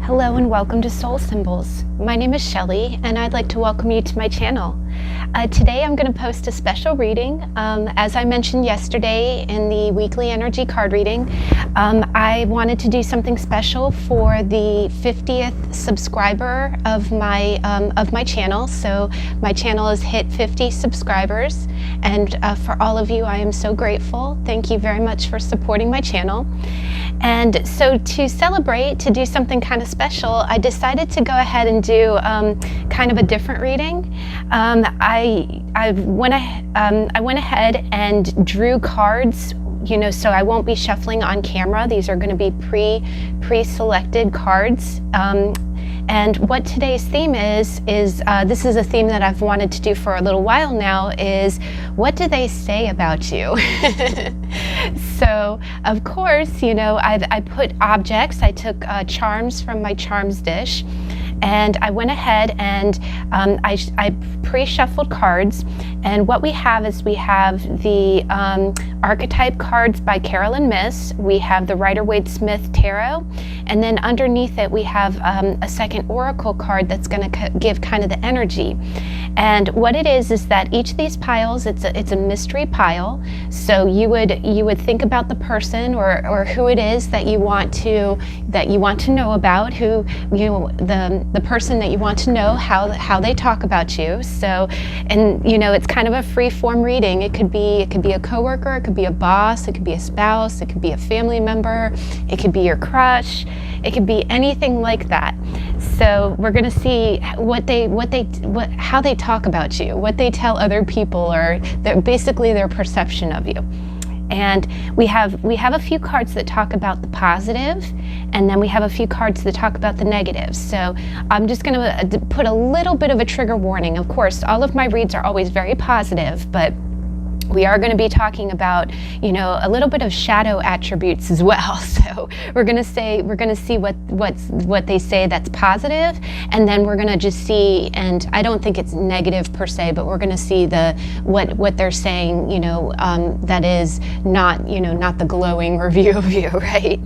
Hello and welcome to Soul Symbols. My name is Shelly and I'd like to welcome you to my channel. Today I'm going to post a special reading. As I mentioned yesterday in the weekly energy card reading, I wanted to do something special for the 50th subscriber of my channel. So my channel has hit 50 subscribers, and for all of you I am so grateful. Thank you very much for supporting my channel. And so to celebrate, to do something kind of special, I decided to go ahead and do kind of a different reading. I went ahead and drew cards, so I won't be shuffling on camera. These are going to be pre-selected cards. And what today's theme is this is a theme that I've wanted to do for a little while now, is what do they say about you? So of course, I put objects. I took charms from my charms dish, and I went ahead and I pre-shuffled cards. And what we have is we have the archetype cards by Carolyn Miss. We have the Rider-Waite-Smith Tarot, and then underneath it we have a second oracle card that's going to give kind of the energy. And what it is that each of these piles, it's a mystery pile. So you would think about the person or who it is that you want to know about, who the person that you want to know how they talk about you. So, and it's kind of a free form reading. It could be a coworker, it could be a boss, it could be a spouse, it could be a family member, it could be your crush, it could be anything like that. So we're going to see how they talk about you, what they tell other people, or basically their perception of you. And we have a few cards that talk about the positive, and then we have a few cards that talk about the negative. So I'm just going to put a little bit of a trigger warning. Of course, all of my reads are always very positive, but we are going to be talking about, a little bit of shadow attributes as well. So we're going to see what they say that's positive, and then we're going to just see, and I don't think it's negative per se, but we're going to see what they're saying, that is not, not the glowing review of you, right?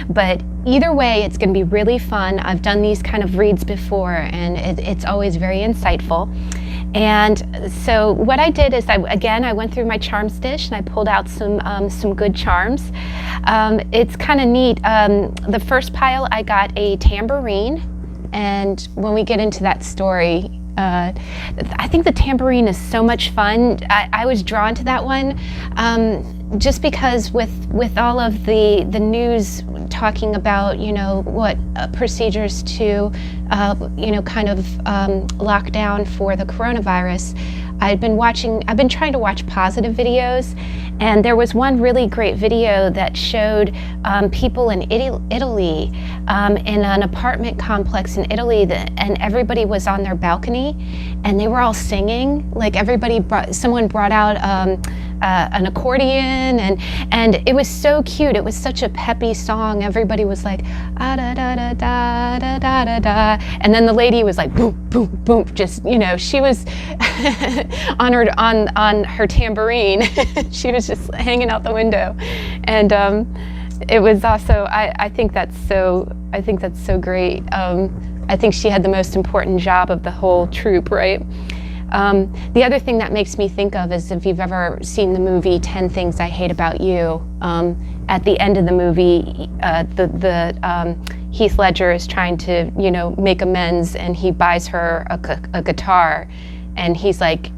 But either way, it's going to be really fun. I've done these kind of reads before, and it's always very insightful. And so what I did is I went through my charms dish and I pulled out some good charms. It's kind of neat. The first pile I got a tambourine, and when we get into that story, I think the tambourine is so much fun. I was drawn to that one just because with all of the news talking about what procedures to kind of lock down for the coronavirus. I've been trying to watch positive videos, and there was one really great video that showed people in Italy, in an apartment complex in Italy, and everybody was on their balcony, and they were all singing. Like someone brought out an accordion, and it was so cute. It was such a peppy song. Everybody was like, ah, da da da da da da da da, and then the lady was like, boom, boom, boom. Just she was on her tambourine. She was just hanging out the window, and it was also I think that's so great. I think she had the most important job of the whole troupe, right? The other thing that makes me think of is if you've ever seen the movie 10 Things I Hate About You. At the end of the movie, Heath Ledger is trying to make amends, and he buys her a guitar, and he's like,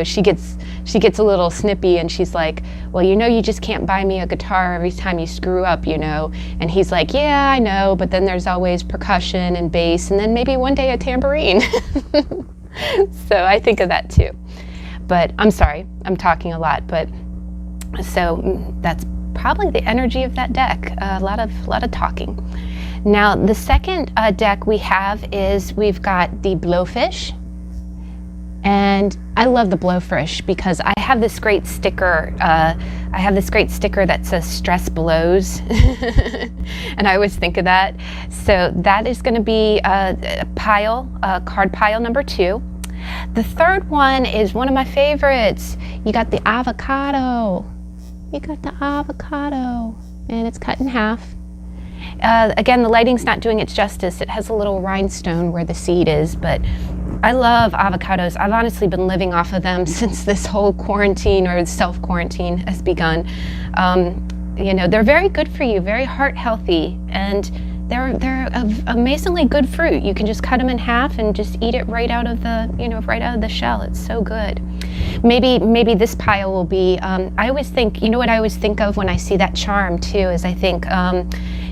she gets a little snippy, and she's like, well, you just can't buy me a guitar every time you screw up, and he's like, yeah, I know, but then there's always percussion and bass, and then maybe one day a tambourine. So I think of that too. But I'm sorry, I'm talking a lot, but so that's probably the energy of that deck. A lot of talking. Now the second deck we have is we've got the Blowfish. And I love the Blowfish because I have this great sticker. That says "Stress Blows," and I always think of that. So that is going to be card pile number 2. The third one is one of my favorites. You got the avocado. And it's cut in half. Again, the lighting's not doing it justice. It has a little rhinestone where the seed is, but I love avocados. I've honestly been living off of them since this whole quarantine or self-quarantine has begun. You know, they're very good for you, very heart healthy, and they're amazingly good fruit. You can just cut them in half and just eat it right out of the, you know, right out of the shell. It's so good. Maybe this pile will be, I always think, you know what I always think of when I see that charm too, is I think,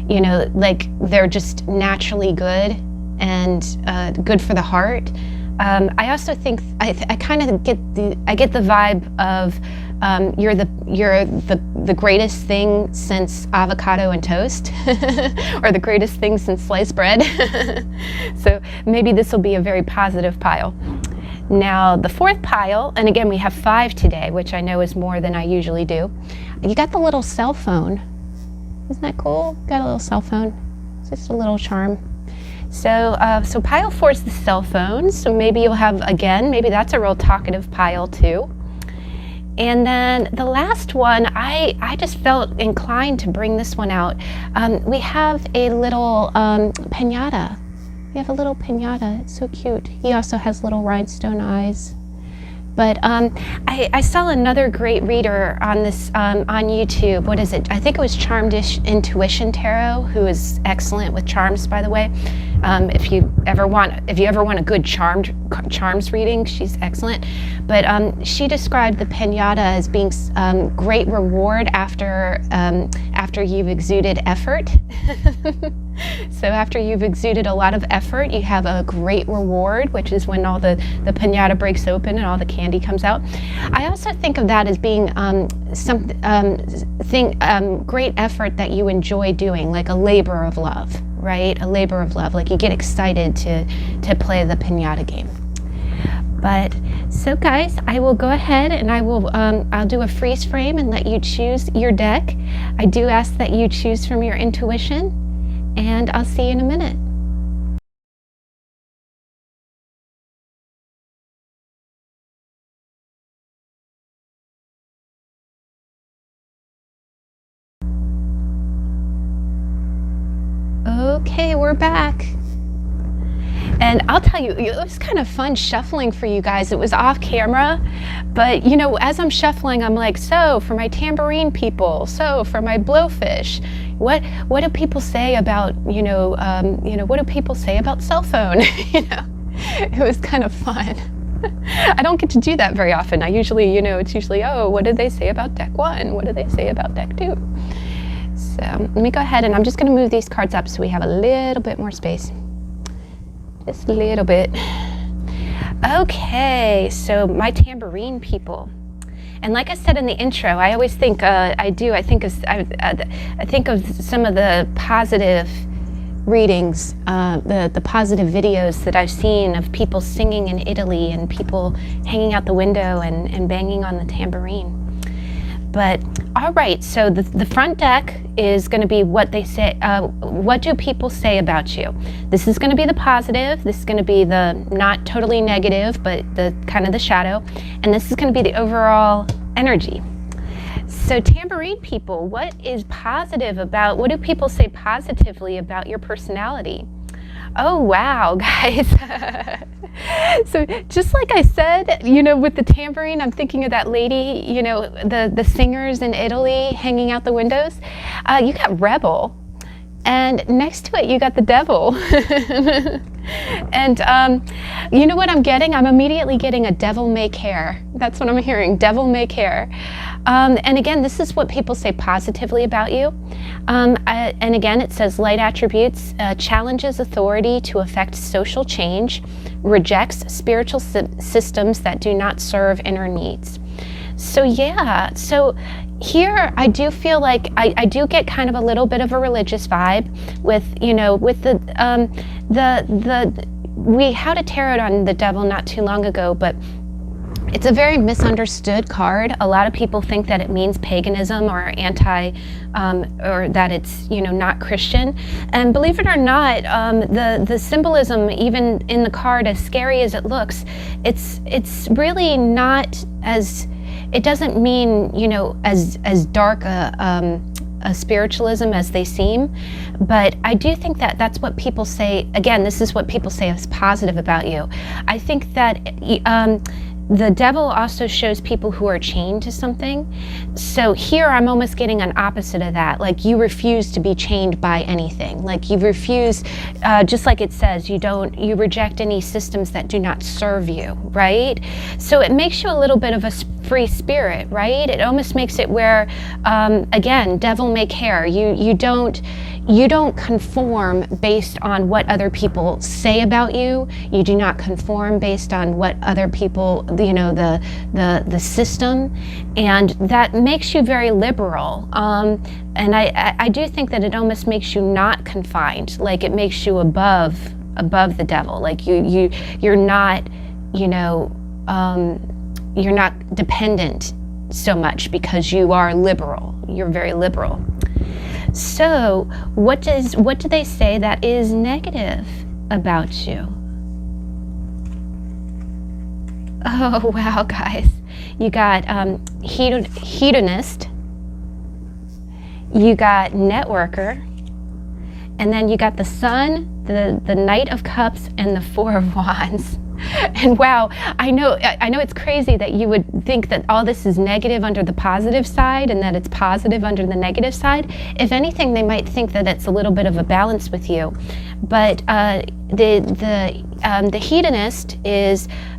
you know, like they're just naturally good and good for the heart. I also think I kind of get the vibe of you're the greatest thing since avocado and toast, or the greatest thing since sliced bread. So maybe this will be a very positive pile. Now the fourth pile, and again we have 5 today, which I know is more than I usually do. You got the little cell phone. Isn't that cool? Got a little cell phone. It's just a little charm. So pile 4 is the cell phone. So maybe you'll have, again, maybe that's a real talkative pile too. And then the last one, I just felt inclined to bring this one out. We have a little piñata. We have a little piñata. It's so cute. He also has little rhinestone eyes. But I saw another great reader on this on YouTube. What is it? I think it was Charmed Intuition Tarot, who is excellent with charms, by the way. If you ever want a good charms reading, she's excellent. But she described the piñata as being great reward after you've exuded effort. So after you've exuded a lot of effort, you have a great reward, which is when all the piñata breaks open and all the candy comes out. I also think of that as being great effort that you enjoy doing, like a labor of love, right? A labor of love, like you get excited to play the piñata game. But so guys, I will go ahead and I'll do a freeze frame and let you choose your deck. I do ask that you choose from your intuition, and I'll see you in a minute. Okay, we're back. And I'll tell you, it was kind of fun shuffling for you guys. It was off camera, but you know, as I'm shuffling, I'm like, so for my tambourine people, so for my blowfish, what do people say about, what do people say about cell phone? It was kind of fun. I don't get to do that very often. I usually, it's usually, oh, what did they say about deck 1? What did they say about deck 2? So let me go ahead and I'm just going to move these cards up so we have a little bit more space. Just a little bit. Okay, so my tambourine people. And like I said in the intro, I always think, I think of some of the positive readings, the positive videos that I've seen of people singing in Italy and people hanging out the window and banging on the tambourine. But all right, so the front deck is going to be what they say. What do people say about you? This is going to be the positive. This is going to be the not totally negative, but the kind of the shadow. And this is going to be the overall energy. So tambourine people, what is positive about? What do people say positively about your personality? Oh wow, guys. So just like I said, with the tambourine, I'm thinking of that lady, the singers in Italy hanging out the windows. You got rebel, and next to it you got the devil. And you know what I'm getting? I'm immediately getting a devil may care. That's what I'm hearing, devil may care. And again, this is what people say positively about you. And again, it says light attributes, challenges authority to affect social change, rejects spiritual systems that do not serve inner needs. So yeah, so here I do feel like I do get kind of a little bit of a religious vibe with, with we had a tarot on the devil not too long ago, but it's a very misunderstood card. A lot of people think that it means paganism or or that it's, not Christian. And believe it or not, the symbolism, even in the card, as scary as it looks, it's really not as, it doesn't mean, as dark a spiritualism as they seem, but I do think that that's what people say. Again, this is what people say is positive about you. I think that the devil also shows people who are chained to something. So here I'm almost getting an opposite of that. Like, you refuse to be chained by anything. Like, you refuse, just like it says, you reject any systems that do not serve you, right? So it makes you a little bit of a free spirit, right? It almost makes it where, again, devil may care. You don't conform based on what other people say about you. You do not conform based on what other people, the system, and that makes you very liberal. And I do think that it almost makes you not confined. Like, it makes you above the devil. Like, you're not, you're not dependent so much because you are liberal. You're very liberal. So what do they say that is negative about you? Oh, wow, guys. You got hedonist, you got networker, and then you got the Sun, the Knight of Cups, and the Four of Wands. And wow, I know it's crazy that you would think that all this is negative under the positive side and that it's positive under the negative side. If anything, they might think that it's a little bit of a balance with you. But the hedonist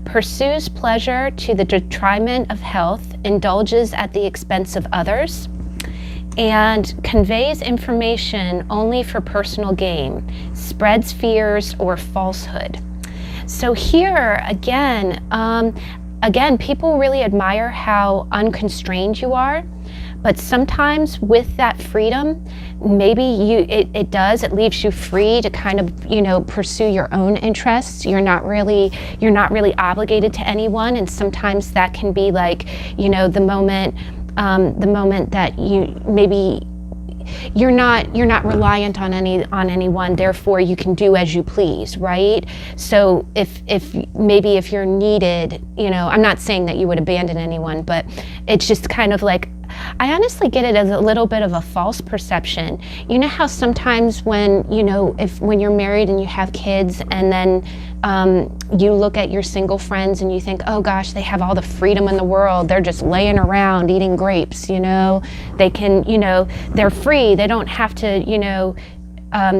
pursues pleasure to the detriment of health, indulges at the expense of others, and conveys information only for personal gain, spreads fears or falsehood. So here, again, people really admire how unconstrained you are, but sometimes with that freedom, maybe it leaves you free to kind of, pursue your own interests. You're not really obligated to anyone, and sometimes that can be like, the moment that you're not reliant on anyone, therefore you can do as you please, right? So if you're needed, I'm not saying that you would abandon anyone, but it's just kind of like, I honestly get it as a little bit of a false perception. You know how sometimes when you're married and you have kids, and then you look at your single friends and you think, oh gosh, they have all the freedom in the world. They're just laying around eating grapes, they can, they're free. They don't have to,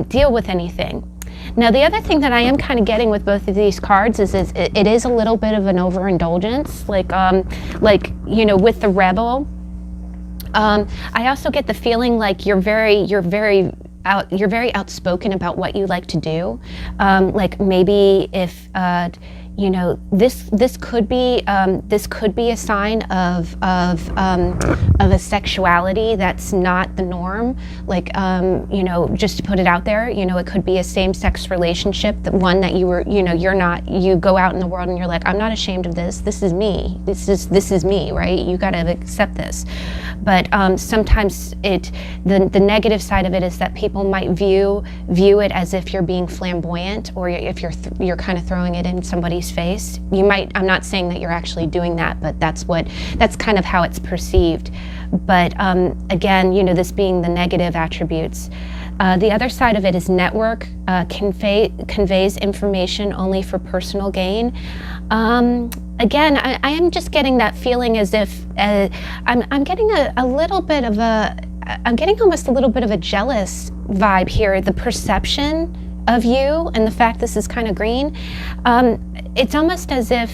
deal with anything. Now, the other thing that I am kind of getting with both of these cards is it is a little bit of an overindulgence, with the Rebel. I also get the feeling like you're very outspoken about what you like to do. Like maybe if this could be a sign of a sexuality that's not the norm. Like just to put it out there, it could be a same-sex relationship, the one that you go out in the world and you're like, I'm not ashamed of this. This is me. This is me, right? You got to accept this. But sometimes the negative side of it is that people might view it as if you're being flamboyant, or if you're kind of throwing it in somebody's face. I'm not saying that you're actually doing that, but that's kind of how it's perceived. But again, this being the negative attributes. The other side of it is network, conveys information only for personal gain. Again, I am just getting that feeling as if I'm getting I'm getting almost a little bit of a jealous vibe here. The perception of you and the fact this is kind of green, it's almost as if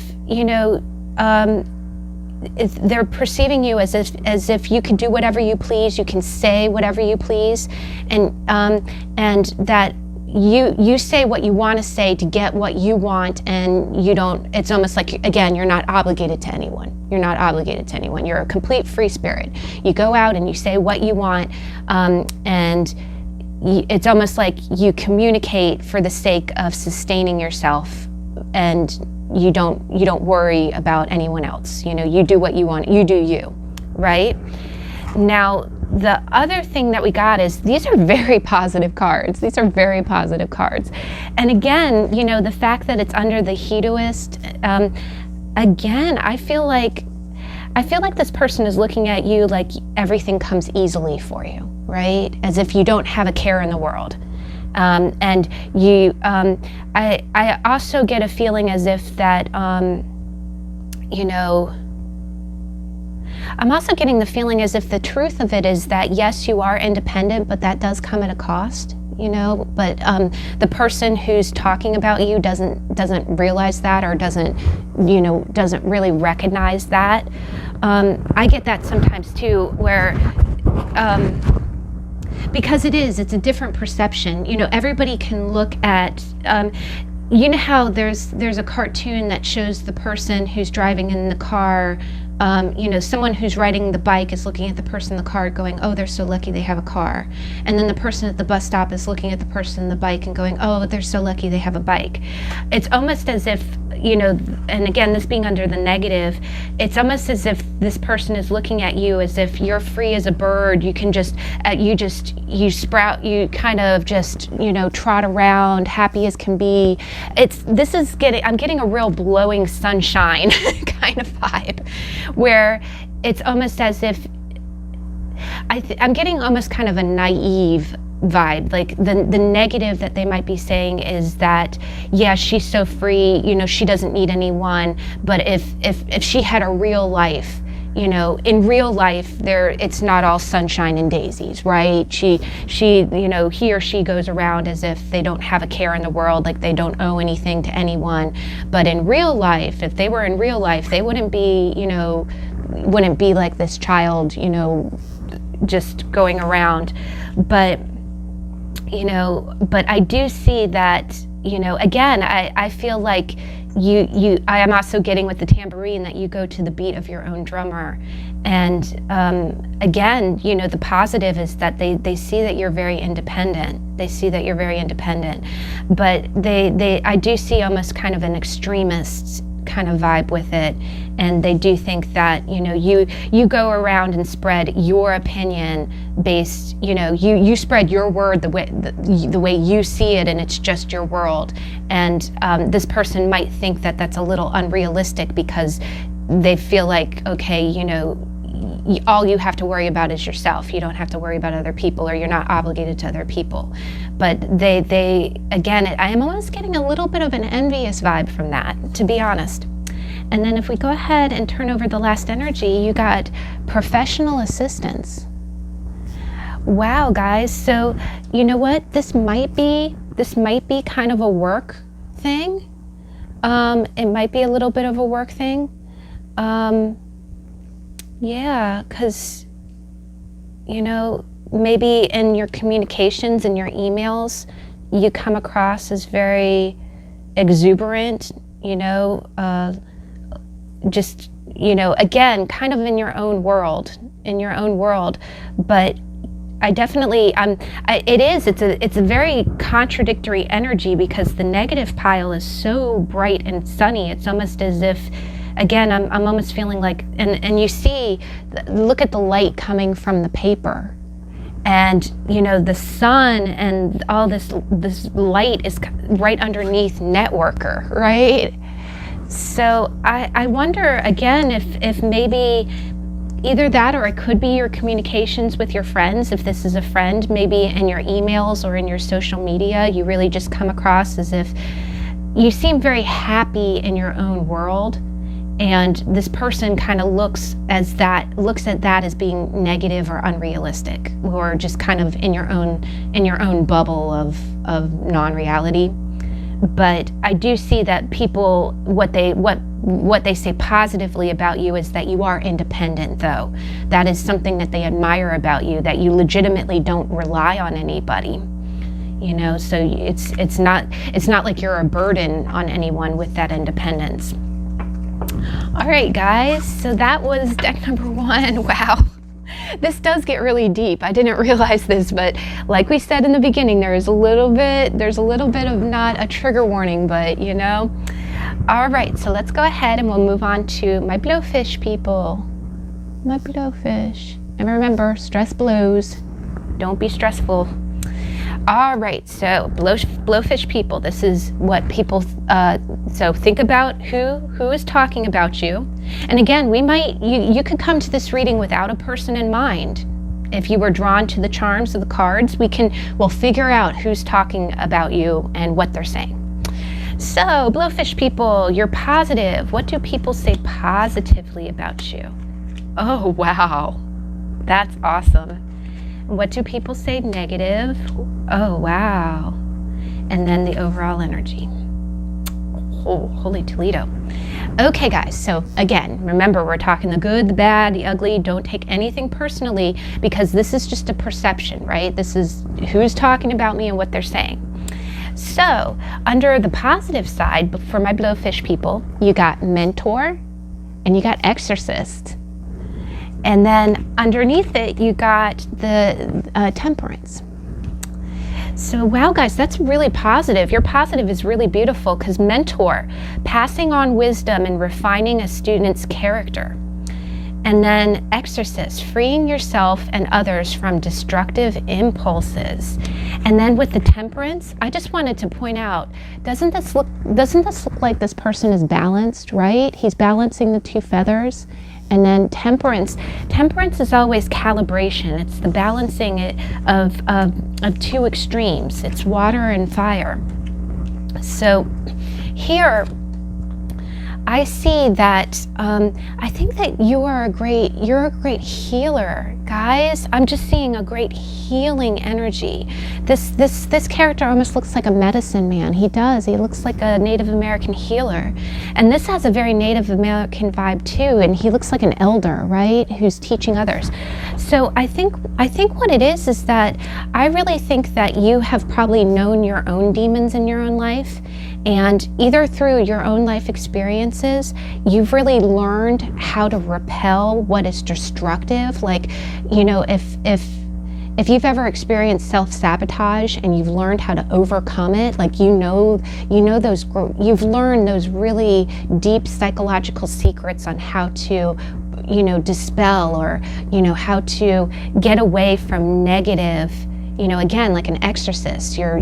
they're perceiving you as if you can do whatever you please, you can say whatever you please, and that you say what you want to say to get what you want, and you don't. It's almost like, again, you're not obligated to anyone. You're not obligated to anyone. You're a complete free spirit. You go out and you say what you want, and it's almost like you communicate for the sake of sustaining yourself, and you don't worry about anyone else. You do what you want. You do you, right? Now, the other thing that we got is these are very positive cards. These are very positive cards. And again, the fact that it's under the hedonist, again, I feel like I feel like this person is looking at you like everything comes easily for you, right? As if you don't have a care in the world. And you, I also get a feeling as if that, you know, I'm also getting the feeling as if the truth of it is that, yes, you are independent, but that does come at a cost, you know, but the person who's talking about you doesn't realize that, or doesn't really recognize that. I get that sometimes too, where, because it's a different perception. You know, everybody can look at, you know how there's a cartoon that shows the person who's driving in the car, you know, someone who's riding the bike is looking at the person in the car going, oh, they're so lucky they have a car. And then the person at the bus stop is looking at the person in the bike and going, oh, they're so lucky they have a bike. It's almost as if, you know, and again, this being under the negative, it's almost as if this person is looking at you as if you're free as a bird. You can just, you sprout, you kind of just, you know, trot around, happy as can be. I'm getting a real blowing sunshine kind of vibe, where it's almost as if I'm getting almost kind of a naive vibe. Like the negative that they might be saying is that, yeah, she's so free, you know, she doesn't need anyone. But if she had a real life, you know, in real life, it's not all sunshine and daisies, right? She, you know, he or she goes around as if they don't have a care in the world, like they don't owe anything to anyone. But in real life, if they were in real life, they wouldn't be like this child, you know, just going around. But, you know, but I do see that, you know, again, I feel like I am also getting with the tambourine that you go to the beat of your own drummer. And again, you know, the positive is that they see that you're very independent. They see that you're very independent. But I do see almost kind of an extremist kind of vibe with it. And they do think that, you know, you go around and spread your opinion based, you know, you spread your word the way you see it, and it's just your world. And this person might think that that's a little unrealistic because they feel like, okay, you know, all you have to worry about is yourself. You don't have to worry about other people, or you're not obligated to other people. But they again, I am almost getting a little bit of an envious vibe from that, to be honest. And then if we go ahead and turn over the last energy, you got professional assistance. Wow, guys. So you know what? This might be kind of a work thing. It might be a little bit of a work thing. Yeah, because, you know, maybe in your communications and your emails, you come across as very exuberant, you know, just, you know, again, kind of in your own world. But I definitely, it's a very contradictory energy, because the negative pile is so bright and sunny. It's almost as if, again, I'm almost feeling like, and you see, look at the light coming from the paper, and you know, the sun and all this light is right underneath networker, right? So I wonder again if maybe either that, or it could be your communications with your friends. If this is a friend, maybe in your emails or in your social media, you really just come across as if you seem very happy in your own world. And this person kind of looks at that as being negative or unrealistic, or just kind of in your own bubble of non-reality. But I do see that people, what they say positively about you is that you are independent, though. That is something that they admire about you, that you legitimately don't rely on anybody. You know, so it's not like you're a burden on anyone with that independence. All right, guys, so that was deck number 1. Wow, this does get really deep. I didn't realize this, but like we said in the beginning, there's a little bit of not a trigger warning, but you know. All right, so let's go ahead and we'll move on to my blowfish people. My blowfish. And remember, stress blows. Don't be stressful. All right, so blowfish people, this is what people, so think about who is talking about you, And again, you could come to this reading without a person in mind. If you were drawn to the charms of the cards, we'll figure out who's talking about you and what they're saying. So, Blowfish people, you're positive. What do people say positively about you? Oh, wow. That's awesome. What do people say negative? Oh, wow. And then the overall energy. Oh, holy Toledo. Okay, guys, so again, remember, we're talking the good, the bad, the ugly. Don't take anything personally, because this is just a perception, right? This is who's talking about me and what they're saying. So, under the positive side, for my Blowfish people, you got mentor and you got exorcist. And then underneath it, you got the temperance. So, wow, guys, that's really positive. Your positive is really beautiful, because mentor, passing on wisdom and refining a student's character. And then exorcist, freeing yourself and others from destructive impulses. And then with the temperance, I just wanted to point out, doesn't this look like this person is balanced, right? He's balancing the two feathers. And then temperance is always calibration. It's the balancing of two extremes. It's water and fire. So here I see that I think that you're a great healer, guys. I'm just seeing a great healing energy. This character almost looks like a medicine man. He does. He looks like a Native American healer. And this has a very Native American vibe too, and he looks like an elder, right? Who's teaching others. So I think what it is that I really think that you have probably known your own demons in your own life. And either through your own life experiences, you've really learned how to repel what is destructive. Like, you know, if you've ever experienced self-sabotage and you've learned how to overcome it, like you've learned those really deep psychological secrets on how to, you know, dispel, or, you know, how to get away from negative. You know, again, like an exorcist, you're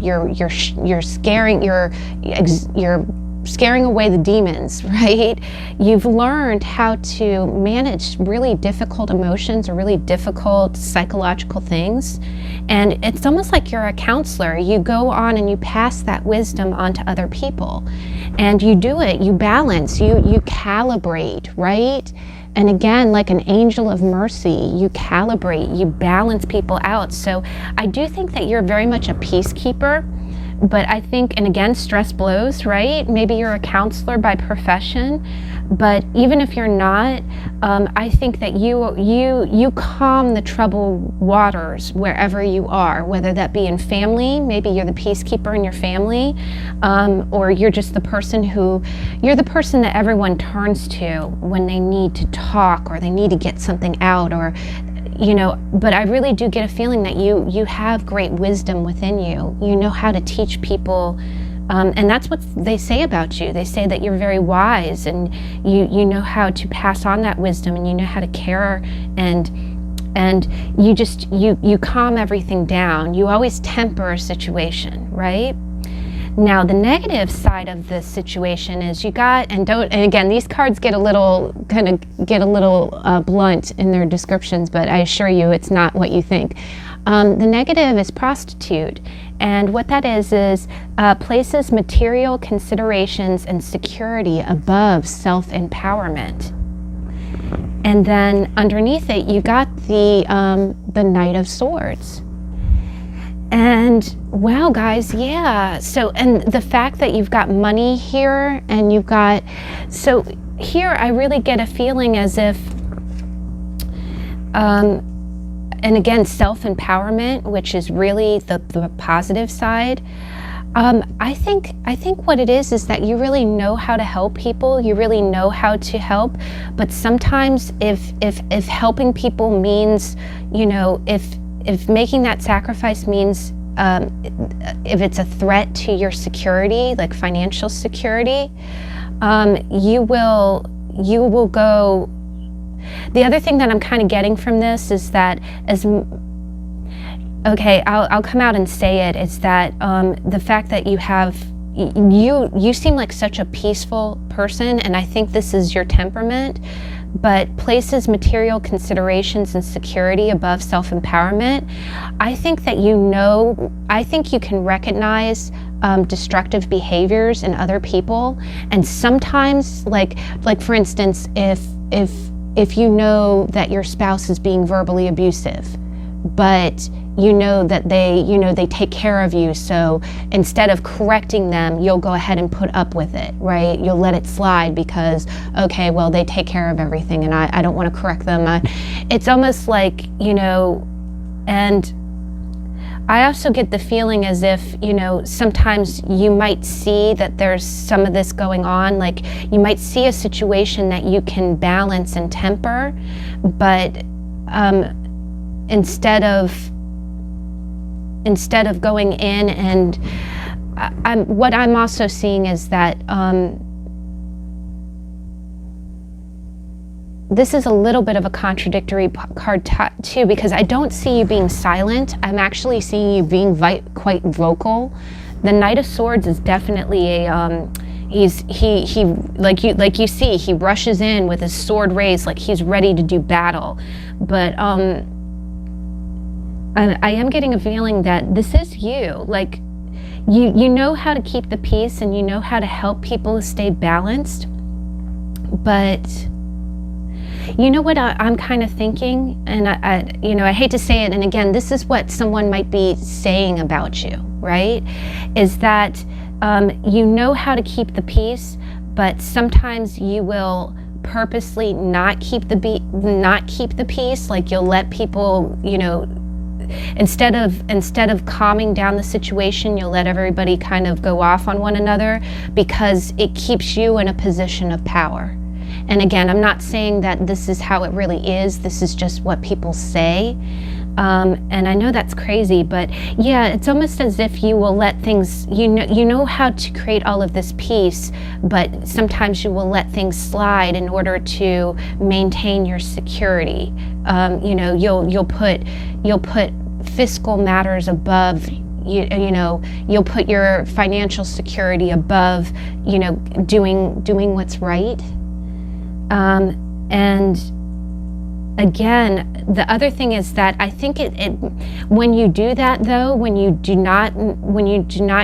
scaring away the demons, right? You've learned how to manage really difficult emotions or really difficult psychological things. And it's almost like you're a counselor. You go on and you pass that wisdom on to other people. And you do it, you balance, you calibrate, right? And again, like an angel of mercy, you calibrate, you balance people out. So I do think that you're very much a peacekeeper, but I think, and again, stress blows, right? Maybe you're a counselor by profession, but even if you're not, I think that you calm the troubled waters wherever you are, whether that be in family, maybe you're the peacekeeper in your family, or you're just the person that everyone turns to when they need to talk or they need to get something out, or, you know, but I really do get a feeling that you have great wisdom within you. You know how to teach people. And that's what they say about you. They say that you're very wise, and you know how to pass on that wisdom, and you know how to care, and you calm everything down. You always temper a situation, right? Now, the negative side of this situation is and again, these cards get a little blunt in their descriptions, but I assure you it's not what you think. The negative is prostitute, and what that is places material considerations and security above self-empowerment. And then underneath it, you got the Knight of Swords. And wow, guys, yeah. So, and the fact that you've got money here, and so here I really get a feeling as if, and again, self-empowerment, which is really the positive side. I think what it is that you really know how to help people. You really know how to help, but sometimes if helping people means, you know, if making that sacrifice means, if it's a threat to your security, like financial security, you will go. The other thing that I'm kind of getting from this is that I'll come out and say it, is that the fact that you have you seem like such a peaceful person, and I think this is your temperament, but places material considerations and security above self-empowerment. I think that I think you can recognize destructive behaviors in other people, and sometimes, like for instance, if you know that your spouse is being verbally abusive, but you know that they take care of you, so instead of correcting them, you'll go ahead and put up with it, right? You'll let it slide because, okay, well, they take care of everything and I don't want to correct them. It's almost like, and I also get the feeling as if, sometimes you might see that there's some of this going on, like you might see a situation that you can balance and temper, but instead of going in and what I'm also seeing is that this is a little bit of a contradictory card too, because I don't see you being silent. I'm actually seeing you being quite vocal. The Knight of Swords is definitely a he like you see, he rushes in with his sword raised like he's ready to do battle, but I am getting a feeling that this is you. Like, you know how to keep the peace and you know how to help people stay balanced. But you know what I'm kind of thinking? And I hate to say it, and again, this is what someone might be saying about you, right? Is that you know how to keep the peace, but sometimes you will purposely not keep the peace. Like, you'll let people, instead of calming down the situation, you'll let everybody kind of go off on one another because it keeps you in a position of power. And again, I'm not saying that this is how it really is. This is just what people say. And I know that's crazy, but yeah, it's almost as if you will let things, you know how to create all of this peace, but sometimes you will let things slide in order to maintain your security. You'll put fiscal matters above, you'll put your financial security above, doing what's right. And again, the other thing is that I think it when you do that, though, when you do not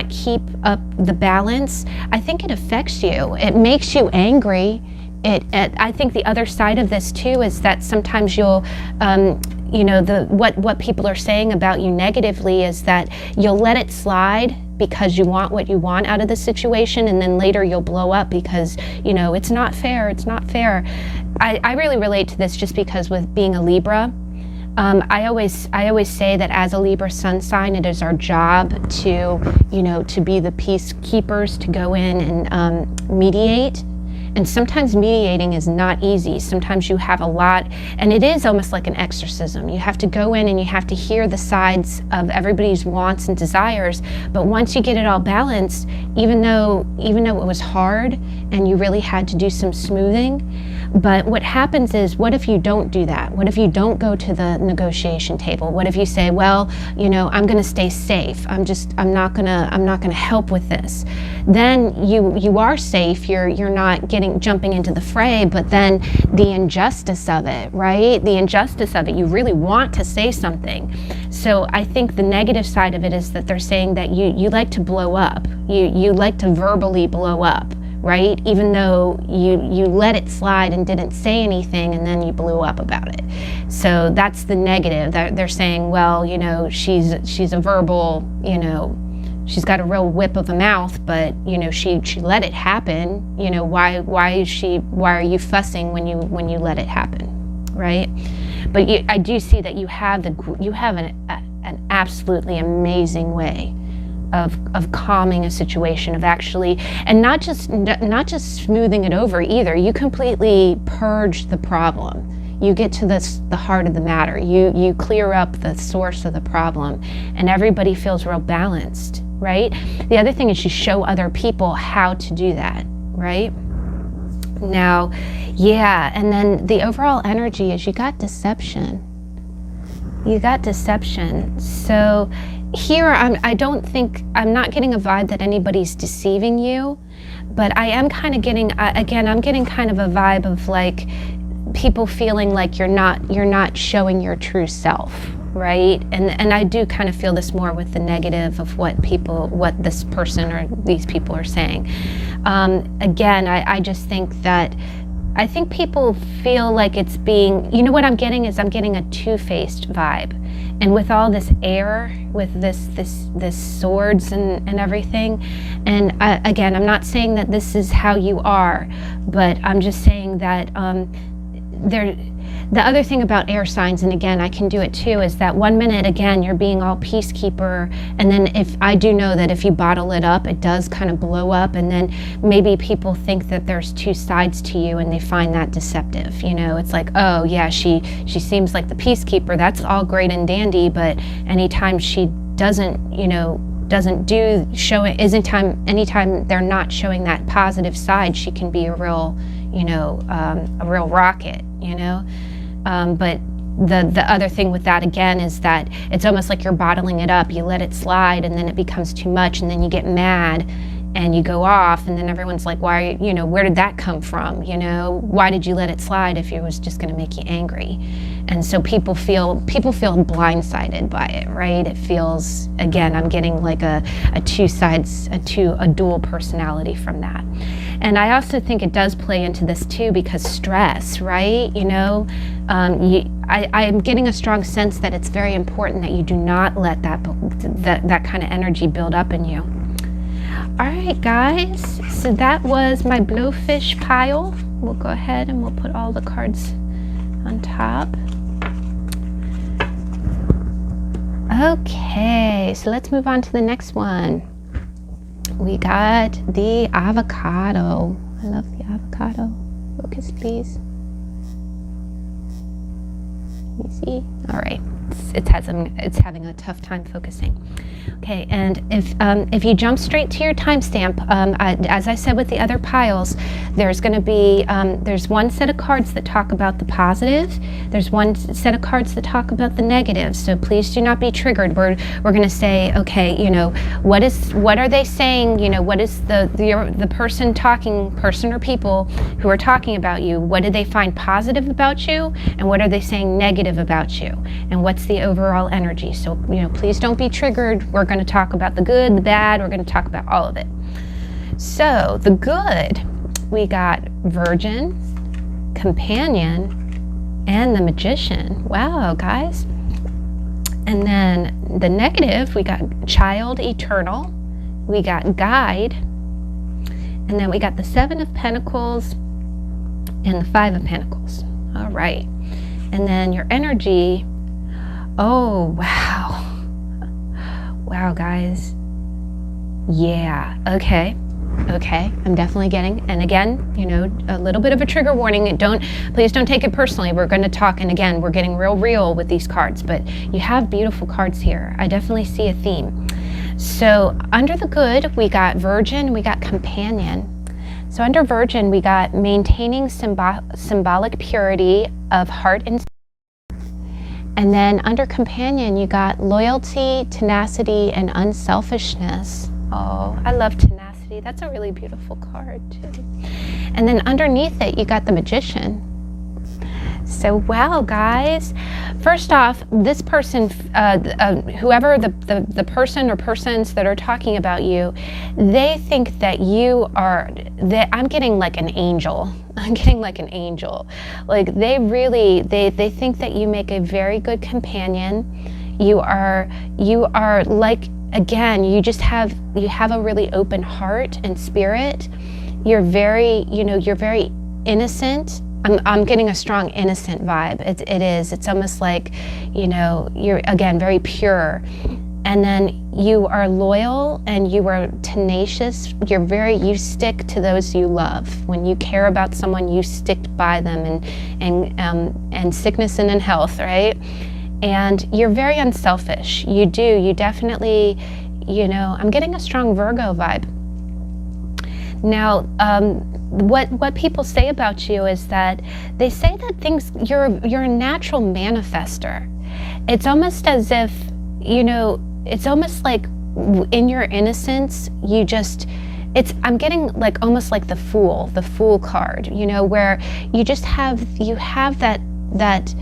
keep up the balance, I think it affects you. It makes you angry. I think the other side of this too is that sometimes you'll what people are saying about you negatively is that you'll let it slide because you want what you want out of the situation, and then later you'll blow up because it's not fair. I really relate to this just because with being a Libra, I always say that as a Libra sun sign, it is our job to be the peacekeepers, to go in and mediate. And sometimes mediating is not easy. Sometimes you have a lot, and it is almost like an exorcism. You have to go in and you have to hear the sides of everybody's wants and desires. But once you get it all balanced, even though it was hard and you really had to do some smoothing, but what happens is, what if you don't do that? What if you don't go to the negotiation table? What if you say, well, I'm going to stay safe. I'm not going to help with this. Then you are safe. You're not jumping into the fray, but then the injustice of it, right? The injustice of it, you really want to say something. So I think the negative side of it is that they're saying that you like to blow up. You like to verbally blow up, right? Even though you let it slide and didn't say anything, and then you blew up about it. So that's the negative. They're saying, well, she's a verbal, she's got a real whip of a mouth, but she let it happen. Why are you fussing when you let it happen, right? But I do see that you have an absolutely amazing way of calming a situation, of actually, and not just smoothing it over either. You completely purge the problem. You get to the heart of the matter. You clear up the source of the problem, and everybody feels real balanced, right? The other thing is you show other people how to do that, right? Now, yeah, and then the overall energy is you got deception. You got deception. So here, I'm not getting a vibe that anybody's deceiving you, but I am kind of getting, again, I'm getting kind of a vibe of like people feeling like you're not showing your true self, right? And I do kind of feel this more with the negative of what this person or these people are saying. Again, I just think that I think people feel like it's being, you know what I'm getting is I'm getting a two-faced vibe. And with all this air, with this swords and everything, and again, I'm not saying that this is how you are, but I'm just saying that the other thing about air signs, and again, I can do it too, is that 1 minute, again, you're being all peacekeeper, and then if I do know that if you bottle it up, it does kind of blow up, and then maybe people think that there's two sides to you, and they find that deceptive. You know, it's like, oh yeah, she seems like the peacekeeper. That's all great and dandy, but anytime she doesn't, you know, anytime they're not showing that positive side, she can be a real, you know, a real rocket, you know. But the other thing with that, again, is that it's almost like you're bottling it up. You let it slide, and then it becomes too much, and then you get mad, and you go off, and then everyone's like, why, you know, where did that come from? You know, why did you let it slide if it was just going to make you angry? And so people feel blindsided by it, right? It feels, again, I'm getting like a dual personality from that. And I also think it does play into this too, because stress, right? You know, I'm getting a strong sense that it's very important that you do not let that kind of energy build up in you. All right, guys, so that was my Blowfish pile. We'll go ahead and we'll put all the cards on top. Okay, so let's move on to the next one. We got the Avocado. I love the Avocado. Focus, please. Let me see. All right. It's having a tough time focusing. Okay, and if you jump straight to your timestamp, as I said with the other piles, there's going to be there's one set of cards that talk about the positive. There's one set of cards that talk about the negative. So please do not be triggered. We're going to say, okay, you know, what are they saying? You know, what is the person or people who are talking about you? What did they find positive about you, and what are they saying negative about you? And what's the overall energy? So, you know, please don't be triggered. We're going to talk about the good, the bad. We're going to talk about all of it. So the good, we got Virgin, Companion, and the Magician. Wow, guys. And then the negative, we got Child, Eternal. We got Guide. And then we got the Seven of Pentacles and the Five of Pentacles. All right. And then your energy, oh, wow. Wow, guys. Yeah, okay, I'm definitely getting, and again, you know, a little bit of a trigger warning. Please don't take it personally. We're going to talk, and again, we're getting real with these cards, but you have beautiful cards here. I definitely see a theme. So under the good, we got Virgin, we got Companion. So under Virgin, we got maintaining symbolic purity of heart and spirit. And then under Companion, you got loyalty, tenacity, and unselfishness. Oh, I love tenacity. That's a really beautiful card too. And then underneath it, you got the Magician. So wow, guys. First off, this person, whoever the person or persons that are talking about you, they think that you are, I'm getting like an angel. I'm getting like an angel. Like they really, they think that you make a very good companion. You are like, again, you have a really open heart and spirit. You're very, you're very innocent. I'm getting a strong innocent vibe. It is. It's almost like, you're, again, very pure. And then you are loyal and you are tenacious. You stick to those you love. When you care about someone, you stick by them and sickness and in health, right? And you're very unselfish. You definitely, I'm getting a strong Virgo vibe. Now, what people say about you is that they say that you're a natural manifester. it's almost as if, it's almost like in your innocence, I'm getting like almost like the fool card, where you have that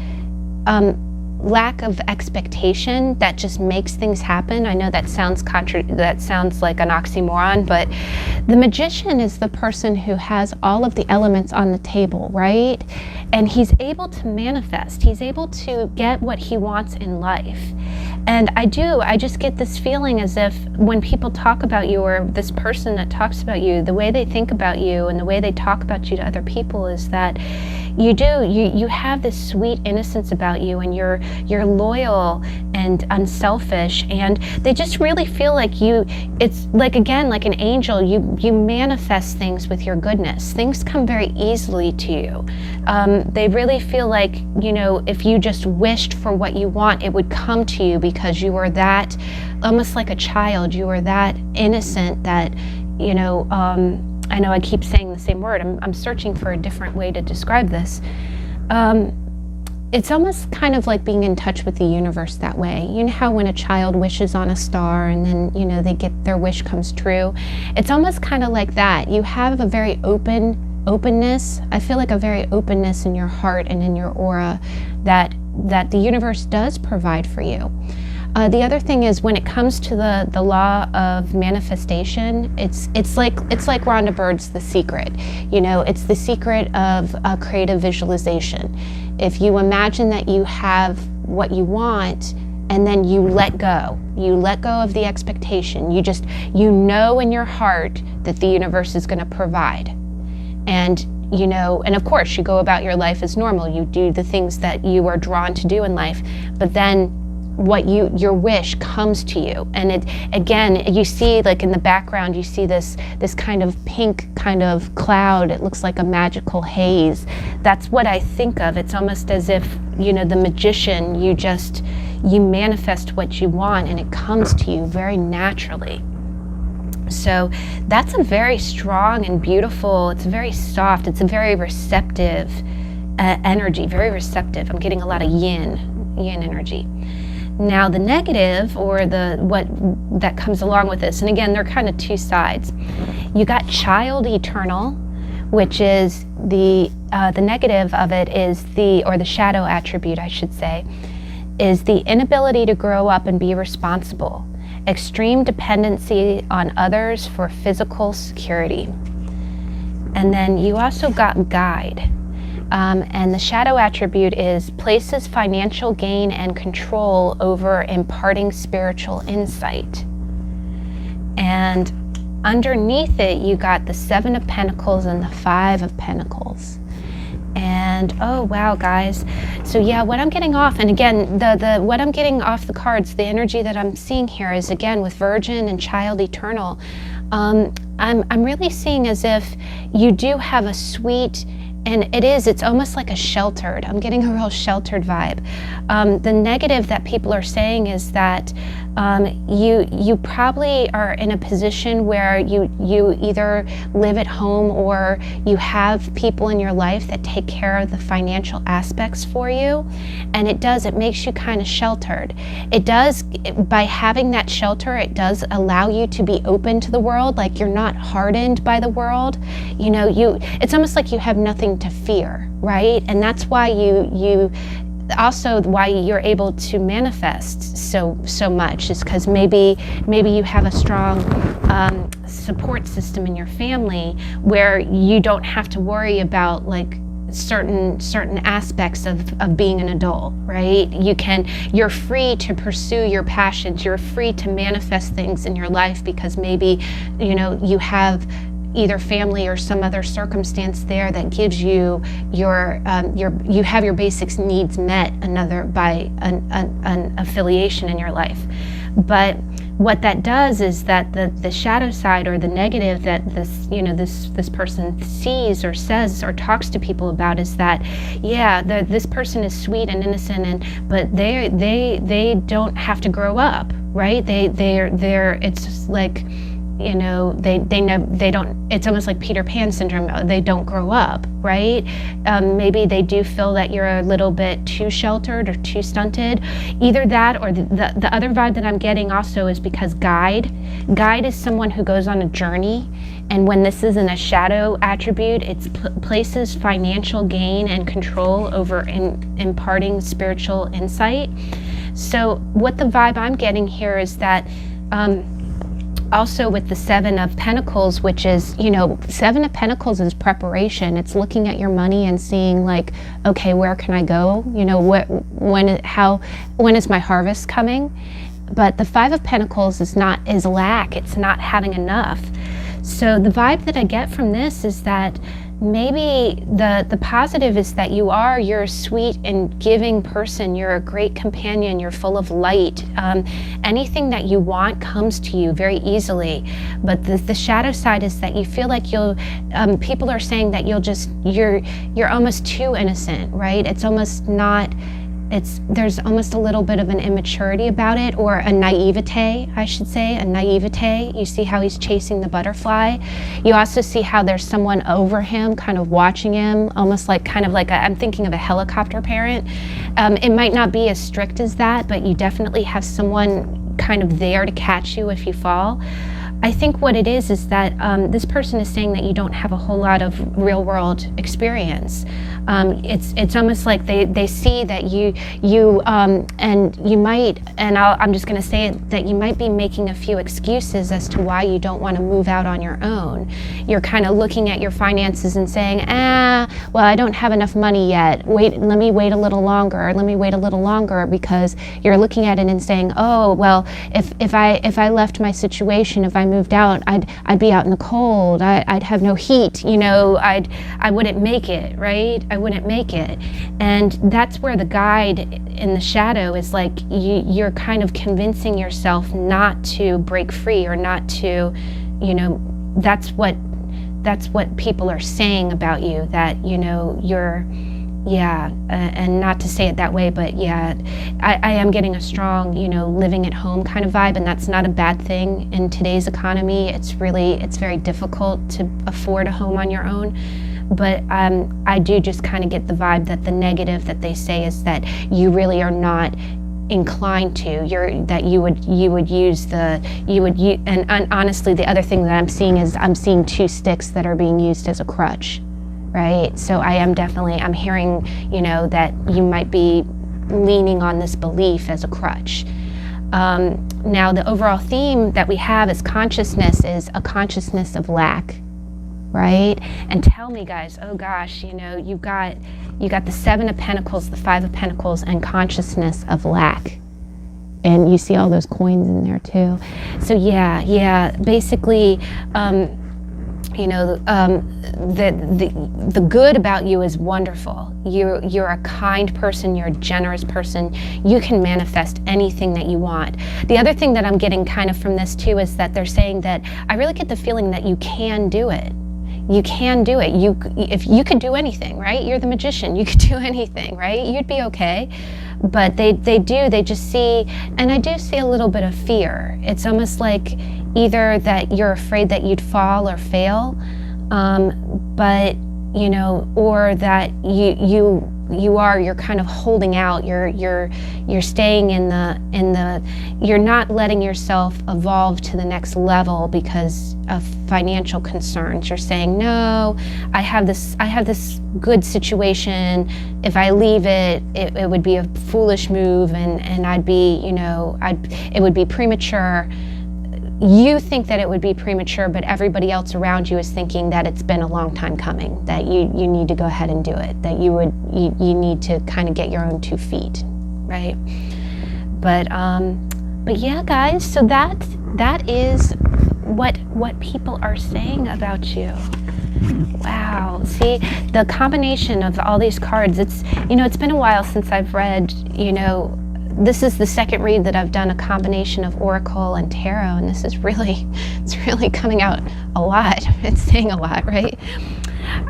lack of expectation that just makes things happen. I know that sounds like an oxymoron, but the magician is the person who has all of the elements on the table, right? And he's able to manifest. He's able to get what he wants in life. And I just get this feeling as if when people talk about you, or this person that talks about you, the way they think about you and the way they talk about you to other people is that you have this sweet innocence about you, and you're loyal and unselfish, and they just really feel like it's like, again, like an angel, you manifest things with your goodness. Things come very easily to you. They really feel like, if you just wished for what you want, it would come to you, because you were that, almost like a child, you were that innocent that, I know I keep saying the same word. I'm searching for a different way to describe this. It's almost kind of like being in touch with the universe that way. You know how when a child wishes on a star and then, they get their wish comes true? It's almost kind of like that. You have a very openness. I feel like a very openness in your heart and in your aura that the universe does provide for you. The other thing is, when it comes to the law of manifestation, it's like Rhonda Byrd's The Secret. It's the secret of creative visualization. If you imagine that you have what you want, and then you let go of the expectation. You know in your heart that the universe is going to provide. And and of course you go about your life as normal. You do the things that you are drawn to do in life, but then your wish comes to you. And it, again, you see, like in the background, you see this kind of pink kind of cloud. It looks like a magical haze. That's what I think of. It's almost as if, the magician, you manifest what you want and it comes to you very naturally. So that's a very strong and beautiful, it's very soft, it's a very receptive energy, very receptive. I'm getting a lot of yin energy. Now the negative, or what that comes along with this, and again, they're kind of two sides. You got child eternal, which is the negative of it is or the shadow attribute, I should say, is the inability to grow up and be responsible. Extreme dependency on others for physical security. And then you also got guide. And the shadow attribute is places financial gain and control over imparting spiritual insight. And underneath it, you got the 7 of Pentacles and the 5 of Pentacles. And oh wow, guys. So yeah, what I'm getting off, and again, what I'm getting off the cards, the energy that I'm seeing here is, again, with Virgin and Child Eternal. I'm really seeing as if you do have a sweet, and it's almost like I'm getting a real sheltered vibe. The negative that people are saying is that you probably are in a position where you either live at home or you have people in your life that take care of the financial aspects for you, and it makes you kind of sheltered. By having that shelter, it does allow you to be open to the world, like you're not hardened by the world. It's almost like you have nothing to fear, right? And that's why also why you're able to manifest so much, is because maybe you have a strong support system in your family where you don't have to worry about like certain aspects of being an adult, right? You're free to pursue your passions. You're free to manifest things in your life because maybe you have either family or some other circumstance there that gives you you have your basic needs met by an affiliation in your life. But what that does is that the shadow side, or the negative that this person sees or says or talks to people about, is that this person is sweet and innocent, but they don't have to grow up, right? It's just like you know, they don't, it's almost like Peter Pan syndrome. They don't grow up, right? Maybe they do feel that you're a little bit too sheltered or too stunted. Either that, or the other vibe that I'm getting also is because guide is someone who goes on a journey. And when this is in a shadow attribute, it places financial gain and control over imparting spiritual insight. So what the vibe I'm getting here is that also with the Seven of Pentacles, which is, you know, Seven of Pentacles is preparation. It's looking at your money and seeing like, okay, where can I go? You know, when is my harvest coming? But the Five of Pentacles is lack. It's not having enough. So the vibe that I get from this is that maybe the positive is that you're a sweet and giving person. You're a great companion. You're full of light. Anything that you want comes to you very easily. But the shadow side is that you feel like people are saying that you're almost too innocent, right? It's almost not. There's almost a little bit of an immaturity about it, or a naivete, I should say, a naivete. You see how he's chasing the butterfly. You also see how there's someone over him, kind of watching him, almost like I'm thinking of a helicopter parent. It might not be as strict as that, but you definitely have someone kind of there to catch you if you fall. I think what it is that this person is saying that you don't have a whole lot of real world experience. It's almost like they see that you and you might, and I'm just going to say it, that you might be making a few excuses as to why you don't want to move out on your own. You're kind of looking at your finances and saying, well, I don't have enough money yet. Let me wait a little longer, because you're looking at it and saying, oh, well, if I left my situation, if I moved out, I'd be out in the cold. I'd have no heat. You know, I wouldn't make it, right? I wouldn't make it. And that's where the guide in the shadow is like, you're kind of convincing yourself not to break free, or not to, you know, that's what people are saying about you, that, you know, you're, and not to say it that way, but I am getting a strong, you know, living at home kind of vibe, and that's not a bad thing in today's economy. It's very difficult to afford a home on your own. But I do just kind of get the vibe that the negative that they say is that you really are not inclined to. And honestly, the other thing that I'm seeing is I'm seeing two sticks that are being used as a crutch. Right? So I'm hearing, you know, that you might be leaning on this belief as a crutch. Now, the overall theme that we have as consciousness is a consciousness of lack, right? And tell me, guys, oh gosh, you know, you got the Seven of Pentacles, the Five of Pentacles, and consciousness of lack. And you see all those coins in there too. So basically, you know, the good about you is wonderful. You're a kind person. You're a generous person. You can manifest anything that you want. The other thing that I'm getting kind of from this too is that they're saying that I really get the feeling that you can do it. You can do it. If you could do anything, right? You're the magician. You could do anything, right? You'd be okay. But they just see, and I do see a little bit of fear. It's almost like either that you're afraid that you'd fall or fail, but, you know, or that you're kind of holding out. You're staying in the you're not letting yourself evolve to the next level because of financial concerns. You're saying, no, I have this good situation. If I leave it would be a foolish move, and I'd be, you know, it would be premature. You think that it would be premature, but everybody else around you is thinking that it's been a long time coming, that you need to go ahead and do it, that you need to kind of get your own 2 feet, right? But yeah, guys, so that is what people are saying about you. Wow, see, the combination of all these cards, it's been a while since I've read, you know, this is the second read that I've done a combination of Oracle and Tarot, and it's really coming out a lot. It's saying a lot, right?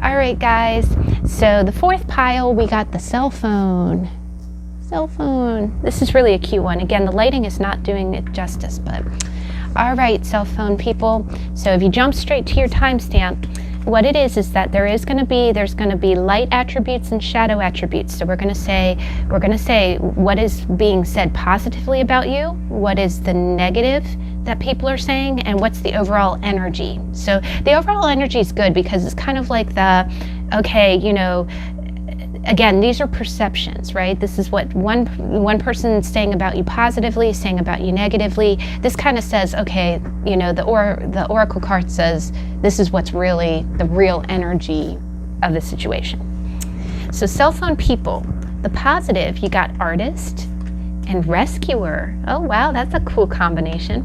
All right, guys. So the fourth pile, we got the cell phone. Cell phone. This is really a cute one. Again, the lighting is not doing it justice, but All right, cell phone people. So if you jump straight to your timestamp, what it is that there's going to be light attributes and shadow attributes. So we're going to say what is being said positively about you, what is the negative that people are saying, and what's the overall energy. So the overall energy is good because it's kind of like again, these are perceptions, right? This is what one person is saying about you positively, saying about you negatively. This kind of says, okay, the oracle card says this is what's really the real energy of the situation. So cell phone people, the positive, you got artist and rescuer. Oh wow, that's a cool combination.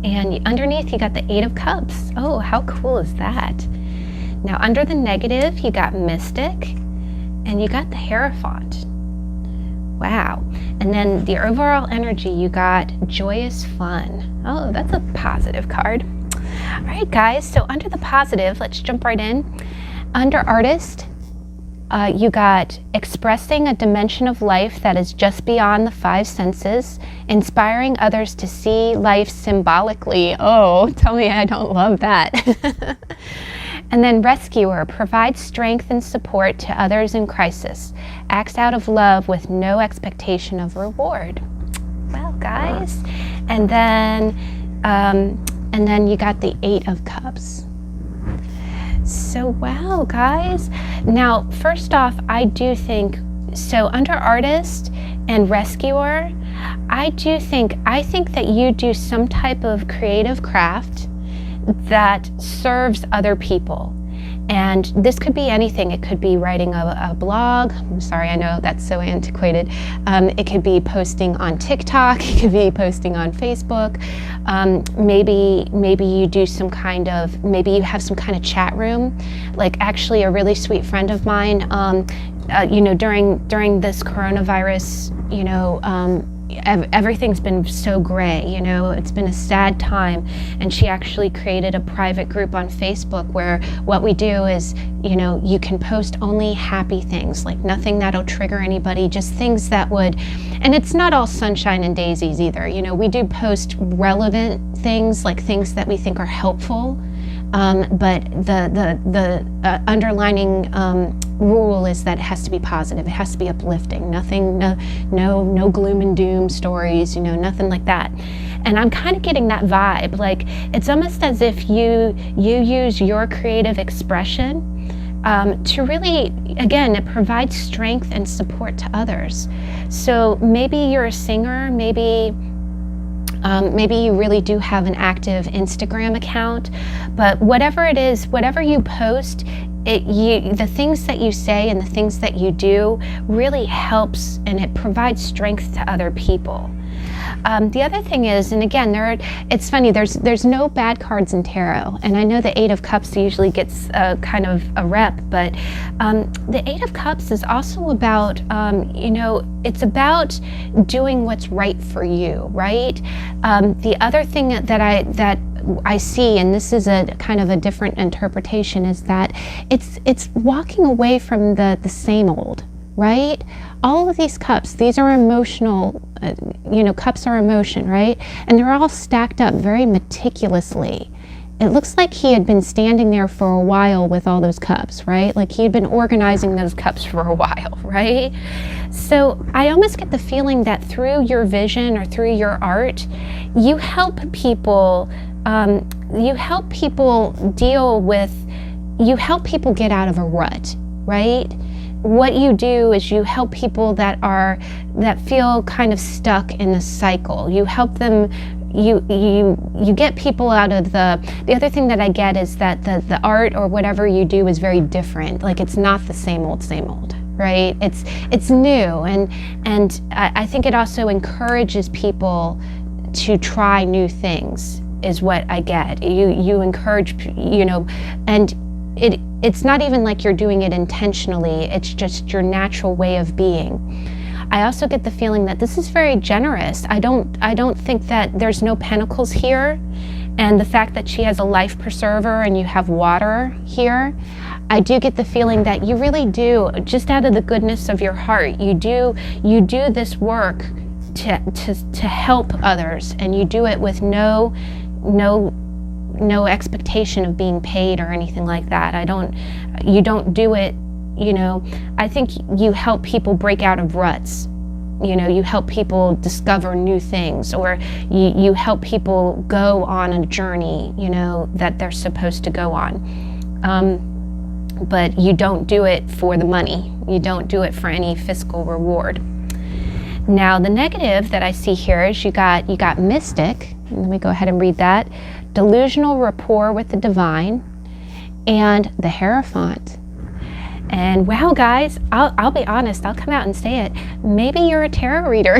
And underneath you got the 8 of Cups. Oh, how cool is that? Now under the negative, you got mystic. And you got the Hierophant. Wow. And then the overall energy, you got joyous fun. Oh, that's a positive card. All right, guys. So under the positive, let's jump right in. Under artist, you got expressing a dimension of life that is just beyond the 5 senses, inspiring others to see life symbolically. Oh, tell me I don't love that. And then rescuer, provides strength and support to others in crisis, acts out of love with no expectation of reward. Well, guys, and then you got the 8 of Cups. So wow, guys. Now, first off, I do think so. Under artist and rescuer, I think that you do some type of creative craft that serves other people. And this could be anything. It could be writing a blog. I'm sorry, I know that's so antiquated. It could be posting on TikTok. It could be posting on Facebook. Maybe you do maybe you have some kind of chat room. Like actually a really sweet friend of mine, during this coronavirus, everything's been so gray, it's been a sad time, and she actually created a private group on Facebook where what we do is, you can post only happy things, like nothing that'll trigger anybody, just things that would, and it's not all sunshine and daisies either, we do post relevant things, like things that we think are helpful, but the underlining rule is that it has to be positive. It has to be uplifting. Nothing, no gloom and doom stories, nothing like that. And I'm kind of getting that vibe. Like it's almost as if you use your creative expression to really, again, it provides strength and support to others. So maybe you're a singer, maybe you really do have an active Instagram account, but whatever it is, whatever you post, the things that you say and the things that you do really helps, and it provides strength to other people. The other thing is, and again, it's funny, there's no bad cards in tarot, and I know the 8 of Cups usually gets kind of a rep, but the 8 of Cups is also about, it's about doing what's right for you, right? The other thing that I see, and this is a kind of a different interpretation, is that it's walking away from the same old, right? All of these cups, these are emotional, cups are emotion, right? And they're all stacked up very meticulously. It looks like he had been standing there for a while with all those cups, right? Like he had been organizing those cups for a while, right? So I almost get the feeling that through your vision or through your art, you help people get out of a rut, right? What you do is you help people that feel kind of stuck in a cycle. You help them, you get people out of the other thing that I get is that the art or whatever you do is very different. Like it's not the same old, right? It's new, and I think it also encourages people to try new things, is what I get. You encourage, and it's not even like you're doing it intentionally, it's just your natural way of being. I also get the feeling that this is very generous. I don't think that there's no pentacles here, and the fact that she has a life preserver and you have water here, I do get the feeling that you really do, just out of the goodness of your heart, you do this work to help others, and you do it with no expectation of being paid or anything like that. You don't do it, I think you help people break out of ruts. You help people discover new things, or you help people go on a journey, that they're supposed to go on. But you don't do it for the money. You don't do it for any fiscal reward. Now, the negative that I see here is you got mystic. Let me go ahead and read that. Delusional rapport with the divine, and the Hierophant. And wow, guys, I'll be honest, I'll come out and say it. Maybe you're a tarot reader.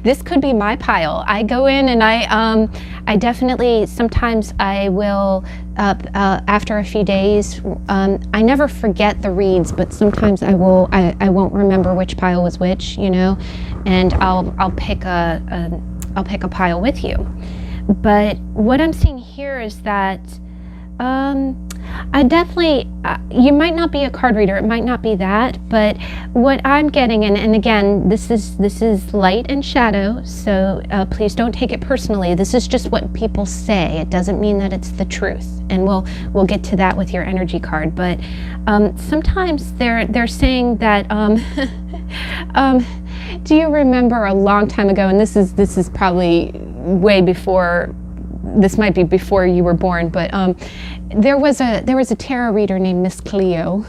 This could be my pile. I go in and I definitely, sometimes I will, after a few days, I never forget the reads, but sometimes I won't remember which pile was which, and I'll pick a pile with you. But what I'm seeing here is that I definitely, you might not be a card reader, it might not be that, but what I'm getting, and again, this is light and shadow, so please don't take it personally. This is just what people say. It doesn't mean that it's the truth, and we'll get to that with your energy card. But sometimes they're saying that do you remember a long time ago, and this is probably way before, this might be before you were born, but there was a tarot reader named Miss Cleo.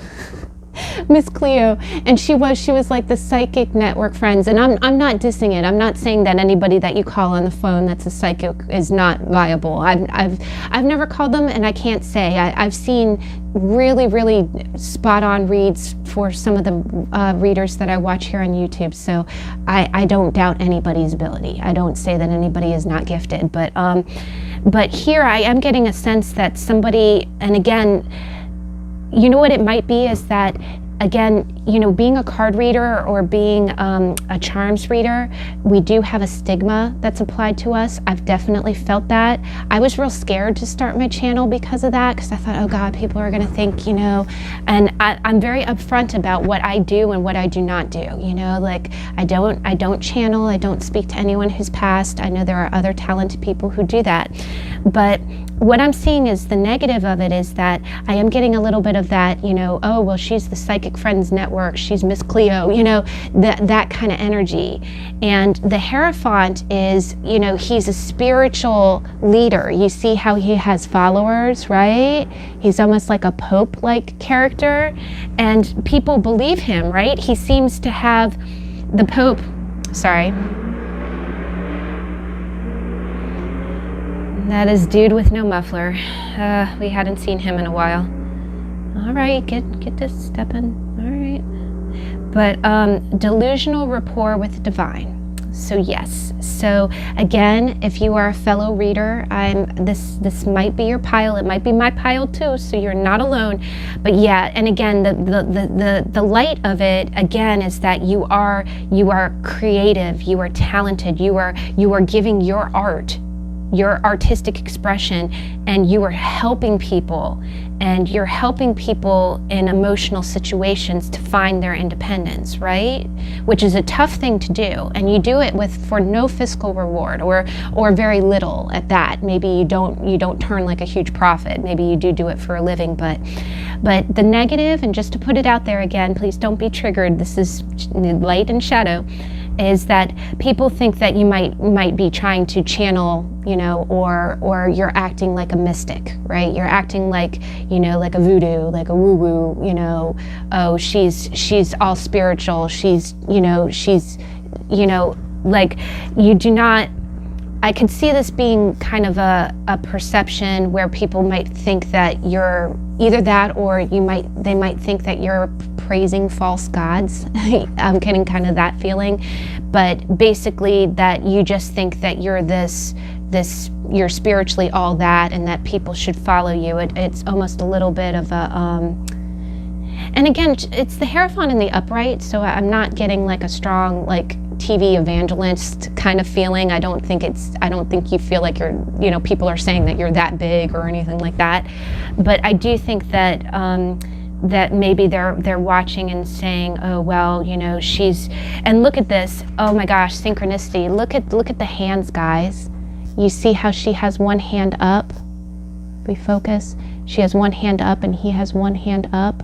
Miss Cleo, and she was like the Psychic Network Friends, and I'm not dissing it. I'm not saying that anybody that you call on the phone that's a psychic is not viable. I've never called them, and I can't say. I've seen really spot on reads for some of the readers that I watch here on YouTube, so I don't doubt anybody's ability. I don't say that anybody is not gifted, but here I am getting a sense that somebody, and again, you know what it might be is that, again, being a card reader or being a charms reader, we do have a stigma that's applied to us. I've definitely felt that. I was real scared to start my channel because of that, because I thought, oh God, people are going to think, and I'm very upfront about what I do and what I do not do. Like I don't channel, I don't speak to anyone who's passed. I know there are other talented people who do that, but what I'm seeing is the negative of it is that I am getting a little bit of that, oh, well, she's the Psychic Friends Network, she's Miss Cleo, that kind of energy. And the Hierophant is, he's a spiritual leader. You see how he has followers, right? He's almost like a Pope-like character, and people believe him, right? He seems to have the Pope, sorry. That is dude with no muffler. We hadn't seen him in a while. All right, get this stepping. All right. But delusional rapport with the divine. So yes. So again, if you are a fellow reader, this might be your pile. It might be my pile too. So you're not alone. But yeah, and again, the light of it again is that you are creative. You are talented. You are giving your art, your artistic expression, and you are helping people, and you're helping people in emotional situations to find their independence, right? Which is a tough thing to do, and you do it for no fiscal reward, or very little at that. Maybe you don't turn like a huge profit. Maybe you do it for a living, but the negative, and just to put it out there again, please don't be triggered, this is light and shadow, is that people think that you might be trying to channel, or you're acting like a mystic, right? You're acting like, like a voodoo, like a woo-woo, oh, she's all spiritual, she's like, you do not, I could see this being kind of a perception where people might think that you're either that, or they might think that you're praising false gods. I'm getting kind of that feeling, but basically that you just think that you're you're spiritually all that, and that people should follow you. It's almost a little bit of a, and again, it's the Hierophant in the upright, so I'm not getting like a strong like TV evangelist kind of feeling. I don't think you feel like people are saying that you're that big or anything like that. But I do think that that maybe they're watching and saying, oh well, you know, she's, and look at this, oh my gosh, synchronicity. Look at the hands, guys. You see how she has one hand up? Refocus. She has one hand up and he has one hand up.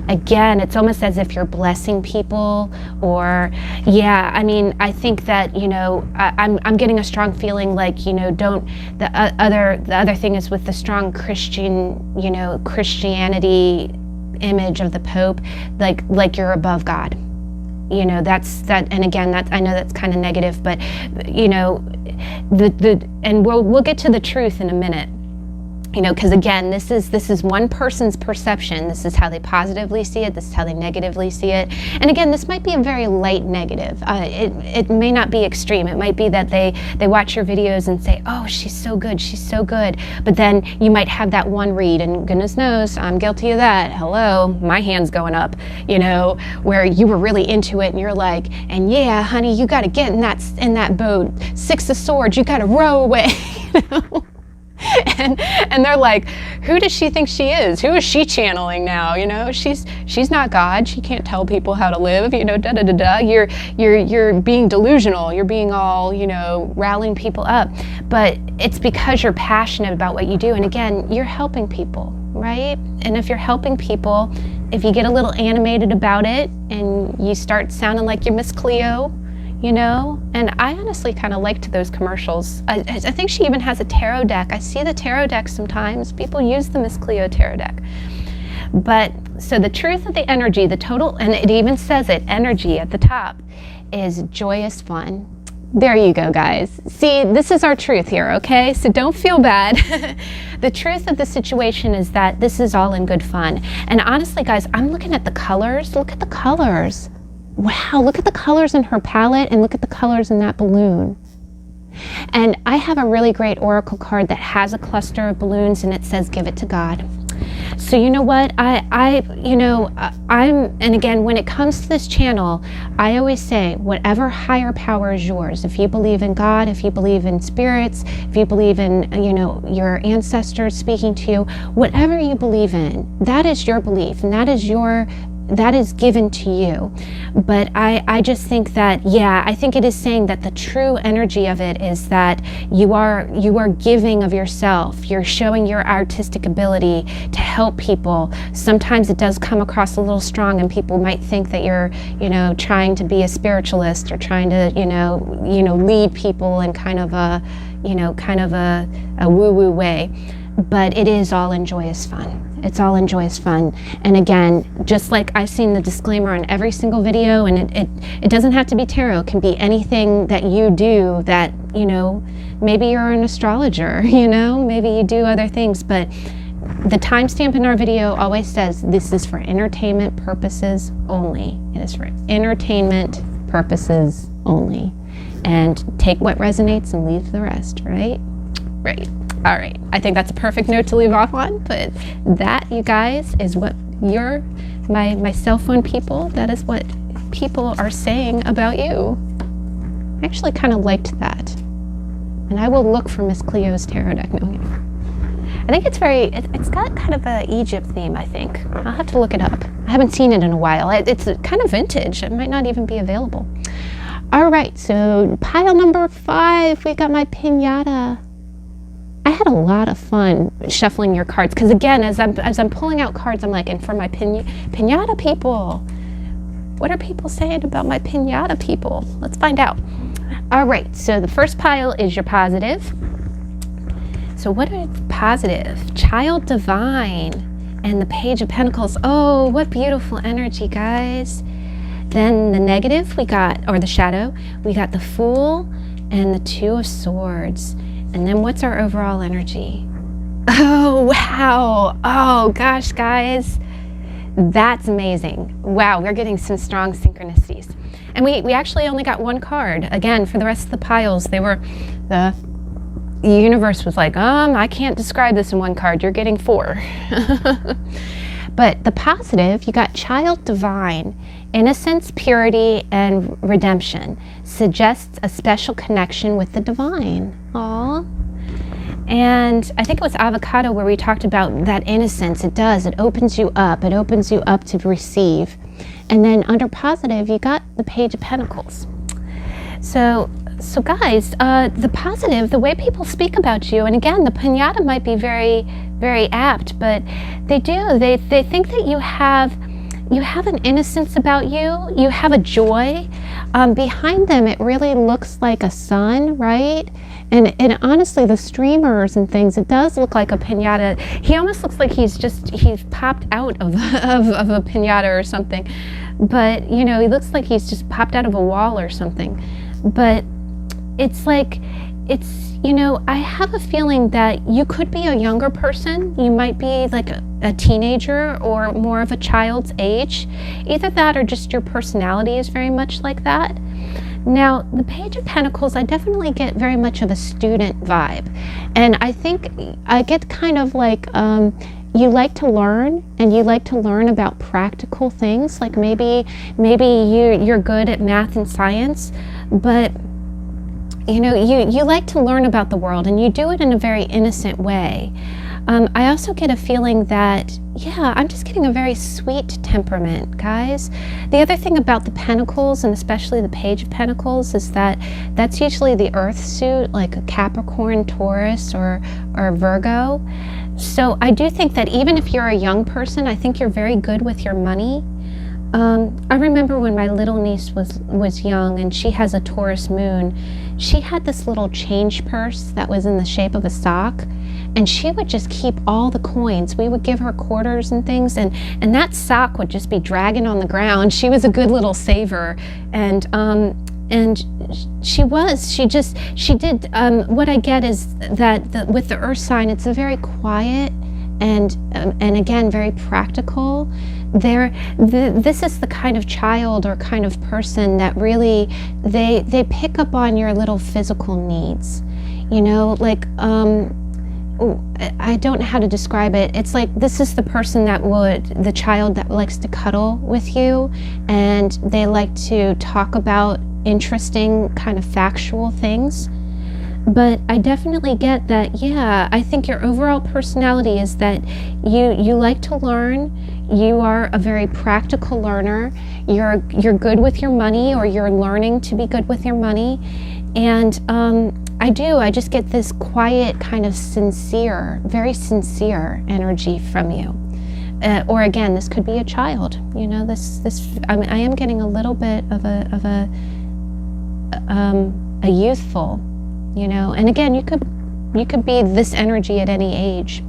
Again, it's almost as if you're blessing people, or yeah, I mean, I think that, you know, I'm getting a strong feeling like, you know, the other thing is with the strong Christian, you know, Christianity image of the Pope, like you're above God. You know, and again, I know that's kind of negative, but you know, and we'll get to the truth in a minute. You know, because again, this is one person's perception. This is how they positively see it. This is how they negatively see it. And again, this might be a very light negative. It may not be extreme. It might be that they watch your videos and say, oh, she's so good, she's so good. But then you might have that one read, and goodness knows, I'm guilty of that. Hello, my hand's going up, you know, where you were really into it and you're like, and yeah, honey, you got to get in that boat. 6 of Swords, you got to row away, you know? And they're like, who does she think she is? Who is she channeling now? You know, she's not God. She can't tell people how to live. You know, da da da da. You're being delusional. You're being all, you know, rallying people up. But it's because you're passionate about what you do. And again, you're helping people, right? And if you're helping people, if you get a little animated about it and you start sounding like you're Miss Cleo, you know, and I honestly kind of liked those commercials. I think she even has a tarot deck. I see the tarot deck sometimes. People use the Miss Cleo tarot deck. But so the truth of the energy, the total, and it even says it, energy at the top, is joyous fun. There you go, guys. See, this is our truth here, okay? So don't feel bad. The truth of the situation is that this is all in good fun. And honestly, guys, I'm looking at the colors. Look at the colors. Wow, look at the colors in her palette and look at the colors in that balloon. And I have a really great oracle card that has a cluster of balloons and it says, give it to God. So you know what, and again, when it comes to this channel, I always say, whatever higher power is yours, if you believe in God, if you believe in spirits, if you believe in, you know, your ancestors speaking to you, whatever you believe in, that is your belief and that is given to you. But I just think that, yeah, I think it is saying that the true energy of it is that you are giving of yourself. You're showing your artistic ability to help people. Sometimes it does come across a little strong and people might think that you're, you know, trying to be a spiritualist or trying to, you know, lead people in kind of a woo-woo way. But it is all in joyous fun. It's all in joyous fun. And again, just like I've seen the disclaimer on every single video, and it doesn't have to be tarot. It can be anything that you do that, you know, maybe you're an astrologer, you know, maybe you do other things, but the timestamp in our video always says this is for entertainment purposes only. It is for entertainment purposes only. And take what resonates and leave the rest, right? Right. All right, I think that's a perfect note to leave off on, but that, you guys, is what my cell phone people, that is what people are saying about you. I actually kind of liked that. And I will look for Miss Cleo's tarot deck. No, I think it's got kind of an Egypt theme, I think. I'll have to look it up. I haven't seen it in a while. It's kind of vintage. It might not even be available. All right, so pile number 5, we got my Piñata. I had a lot of fun shuffling your cards because again, as I'm pulling out cards, I'm like, and for my Piñata people, what are people saying about my Piñata people? Let's find out. All right, so the first pile is your positive. So what are positive? Child divine and the Page of Pentacles. Oh, what beautiful energy, guys. Then the negative we got, or the shadow, we got the Fool and the 2 of Swords. And then what's our overall energy? Oh, wow. Oh, gosh, guys. That's amazing. Wow, we're getting some strong synchronicities. And we actually only got 1 card. Again, for the rest of the piles, the universe was like, I can't describe this in 1 card. You're getting 4. But the positive, you got child divine, innocence, purity, and redemption. Suggests a special connection with the divine. Aww. And I think it was Avocado where we talked about that innocence. It opens you up. It opens you up to receive. And then under positive, you got the Page of Pentacles. So guys, the positive, the way people speak about you, and again, the piñata might be very, very apt, but they think that you have an innocence about you. You have a joy. Behind them, it really looks like a sun, right? And honestly, the streamers and things, it does look like a piñata. He almost looks like he's popped out of a piñata or something. But, you know, he looks like he's just popped out of a wall or something. But it's like, you know, I have a feeling that you could be a younger person. You might be like a teenager or more of a child's age. Either that or just your personality is very much like that. Now, the Page of Pentacles, I definitely get very much of a student vibe. And I think I get kind of like, you like to learn, and you like to learn about practical things. Like maybe you're good at math and science, but you know, you like to learn about the world, and you do it in a very innocent way. I also get a feeling that, yeah, I'm just getting a very sweet temperament, guys. The other thing about the Pentacles, and especially the Page of Pentacles, is that that's usually the earth suit, like a Capricorn, Taurus, or Virgo. So I do think that even if you're a young person, I think you're very good with your money. I remember when my little niece was young and she has a Taurus moon, she had this little change purse that was in the shape of a sock, and she would just keep all the coins. We would give her quarters and things, and that sock would just be dragging on the ground. She was a good little saver, and she did, what I get is that with the earth sign, it's a very quiet and again, very practical. This is the kind of child or kind of person that really, they pick up on your little physical needs. You know, like, I don't know how to describe it. It's like, this is the person the child that likes to cuddle with you, and they like to talk about interesting kind of factual things. But I definitely get that, yeah, I think your overall personality is that you like to learn, you are a very practical learner, you're good with your money, or you're learning to be good with your money, and I just get this quiet kind of sincere, very sincere energy from you. Or again, this could be a child, you know, I am getting a little bit of a youthful, you know, and again, you could be this energy at any age.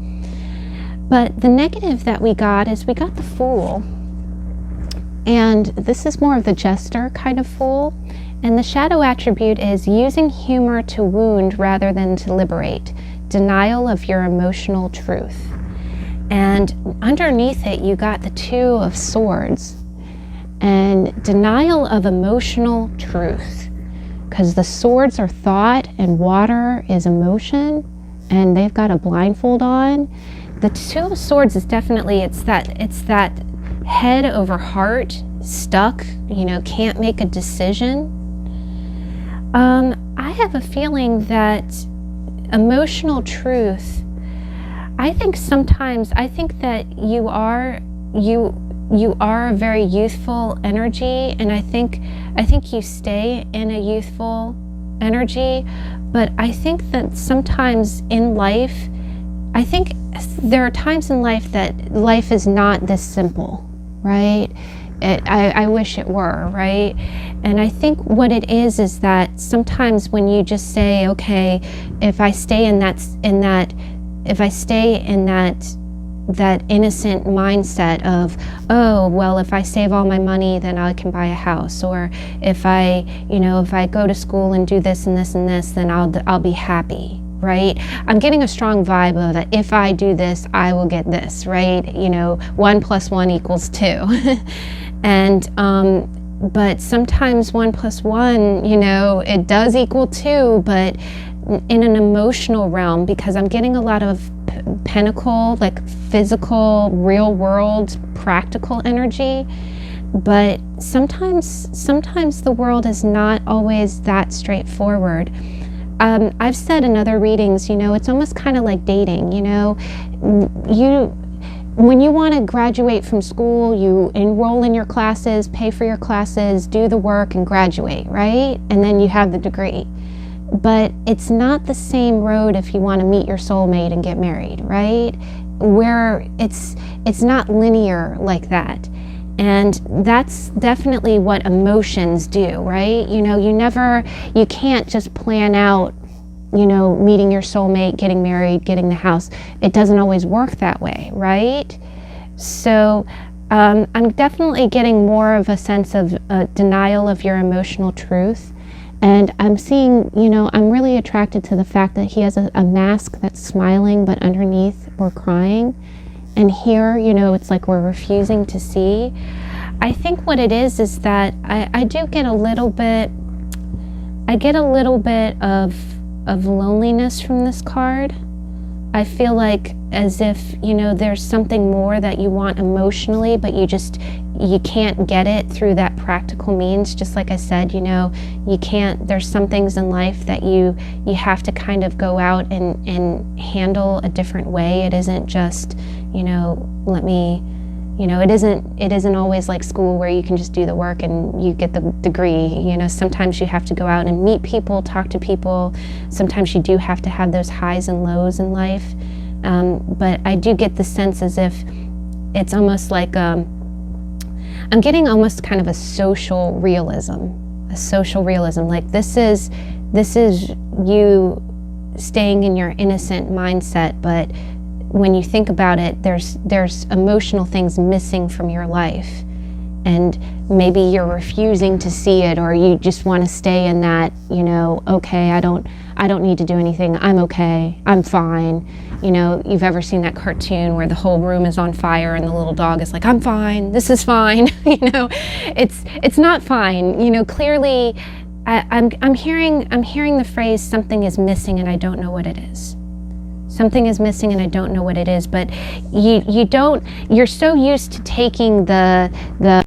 But the negative that we got is we got the Fool, and this is more of the jester kind of fool, and the shadow attribute is using humor to wound rather than to liberate, denial of your emotional truth. And underneath it, you got the Two of Swords, and denial of emotional truth. Because the swords are thought and water is emotion, and they've got a blindfold on. The Two of Swords is definitely, it's that head over heart, stuck, you know, can't make a decision. I have a feeling that emotional truth, I think that you are a very youthful energy, and I think you stay in a youthful energy, but I think that sometimes in life, I think there are times in life that life is not this simple, right? I wish it were, right? And I think what it is that sometimes when you just say, okay, if I stay in that innocent mindset of, oh, well, if I save all my money, then I can buy a house, or if I go to school and do this and this and this, then I'll be happy, right? I'm getting a strong vibe of that. If I do this, I will get this, right? You know, 1 + 1 = 2. And but sometimes 1 + 1, you know, it does equal 2, but in an emotional realm, because I'm getting a lot of pentacle, like physical, real world, practical energy. But sometimes the world is not always that straightforward. I've said in other readings, you know, it's almost kind of like dating, you know. When you want to graduate from school, you enroll in your classes, pay for your classes, do the work, and graduate, right? And then you have the degree. But it's not the same road if you want to meet your soulmate and get married, right? Where it's not linear like that. And that's definitely what emotions do, right? You know, you can't just plan out, you know, meeting your soulmate, getting married, getting the house. It doesn't always work that way, right? So I'm definitely getting more of a sense of denial of your emotional truth. And I'm seeing, you know, I'm really attracted to the fact that he has a mask that's smiling, but underneath we're crying. And here, you know, it's like we're refusing to see. I think what it is that I do get a little bit, of loneliness from this card. I feel like as if, you know, there's something more that you want emotionally, but you can't get it through that practical means. Just like I said, you know, there's some things in life that you have to kind of go out and handle a different way. It isn't just, you know, it isn't always like school where you can just do the work and you get the degree. You know, sometimes you have to go out and meet people, talk to people. Sometimes you do have to have those highs and lows in life. But I do get the sense as if it's almost like, I'm getting almost kind of a social realism. Like this is you staying in your innocent mindset, but when you think about it, there's emotional things missing from your life, and maybe you're refusing to see it, or you just want to stay in that, you know, okay, I don't need to do anything, I'm okay, I'm fine. You know, you've ever seen that cartoon where the whole room is on fire and the little dog is like, I'm fine, this is fine. You know, it's not fine. You know, clearly I'm hearing the phrase, something is missing and I don't know what it is. Something is missing and I don't know what it is, but you're so used to taking the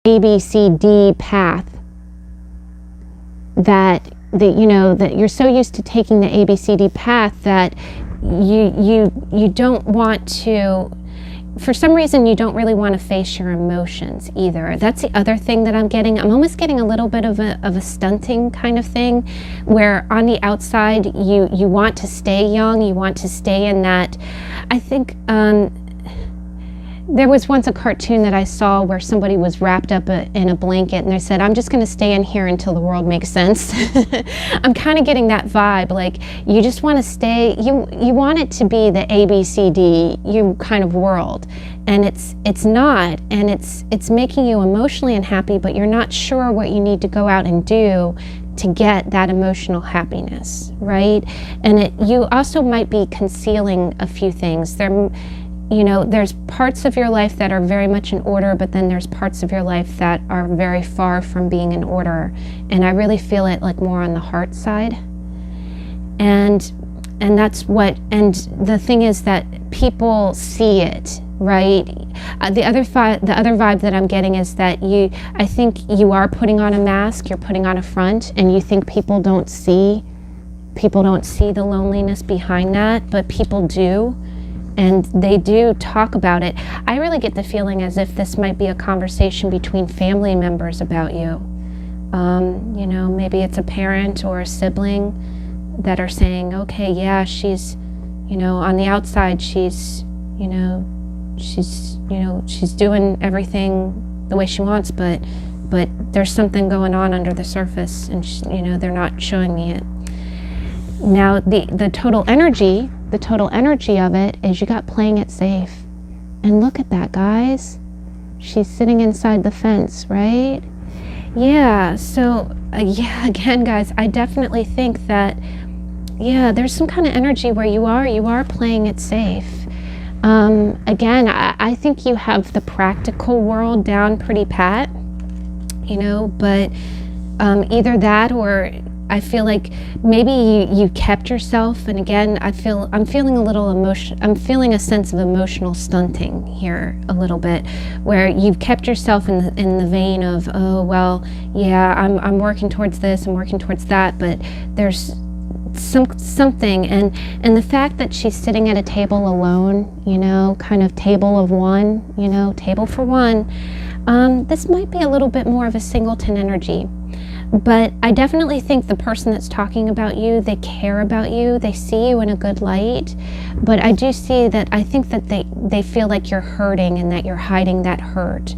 ABCD path that you're so used to taking the ABCD path that you don't want to, for some reason, you don't really want to face your emotions either. That's the other thing that I'm getting. I'm almost getting a little bit of a stunting kind of thing, where on the outside you want to stay young, you want to stay in that. I think there was once a cartoon that I saw where somebody was wrapped up in a blanket and they said, I'm just going to stay in here until the world makes sense. I'm kind of getting that vibe, like you just want to stay, you want it to be the ABCD, you kind of world, and it's not, and it's making you emotionally unhappy, but you're not sure what you need to go out and do to get that emotional happiness, right? And you also might be concealing a few things. You know, there's parts of your life that are very much in order, but then there's parts of your life that are very far from being in order. And I really feel it like more on the heart side. And that's and the thing is that people see it, right? The other vibe that I'm getting is that I think you are putting on a mask, you're putting on a front, and you think people don't see the loneliness behind that, but people do. And they do talk about it. I really get the feeling as if this might be a conversation between family members about you. You know, maybe it's a parent or a sibling that are saying, okay, yeah, she's, you know, on the outside, she's doing everything the way she wants, but there's something going on under the surface, and they're not showing me it. Now, the total energy of it is you got playing it safe. And look at that, guys. She's sitting inside the fence, right? Yeah, so, again, guys, I definitely think that, there's some kind of energy where you are playing it safe. Again, I think you have the practical world down pretty pat, you know, but either that or I feel like maybe you kept yourself, and again, I'm feeling a little emotion. I'm feeling a sense of emotional stunting here a little bit, where you've kept yourself in the vein of, oh well, yeah, I'm working towards this, I'm working towards that, but there's something, and the fact that she's sitting at a table alone, you know, kind of table of one, you know, table for one, this might be a little bit more of a singleton energy. But I definitely think the person that's talking about you, they care about you, they see you in a good light. But I do see that, I think that they feel like you're hurting and that you're hiding that hurt,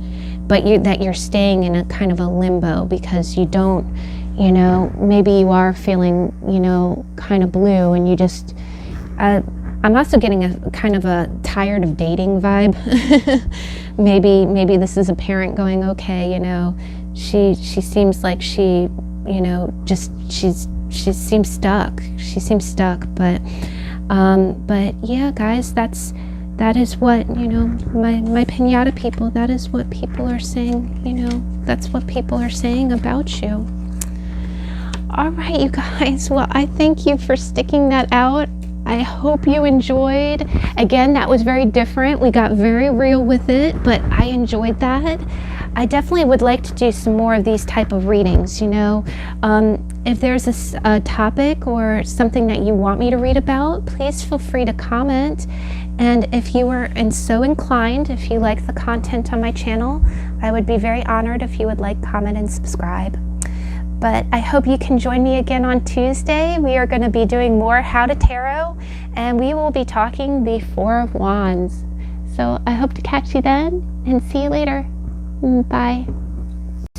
but that you're staying in a kind of a limbo because you don't, you know, maybe you are feeling, you know, kind of blue, and you just, I'm also getting a kind of a tired of dating vibe. Maybe this is a parent going, okay, you know, she seems like she, you know, just she seems stuck. She seems stuck, but yeah, guys, that is what, you know, my Piñata people, that is what people are saying, you know, that's what people are saying about you. All right, you guys, well, I thank you for sticking that out. I hope you enjoyed. Again, that was very different. We got very real with it, but I enjoyed that. I definitely would like to do some more of these type of readings, you know. If there's a topic or something that you want me to read about, please feel free to comment. And if you are so inclined, if you like the content on my channel, I would be very honored if you would like, comment, and subscribe. But I hope you can join me again on Tuesday. We are going to be doing more How to Tarot, and we will be talking the Four of Wands. So I hope to catch you then, and see you later. Bye.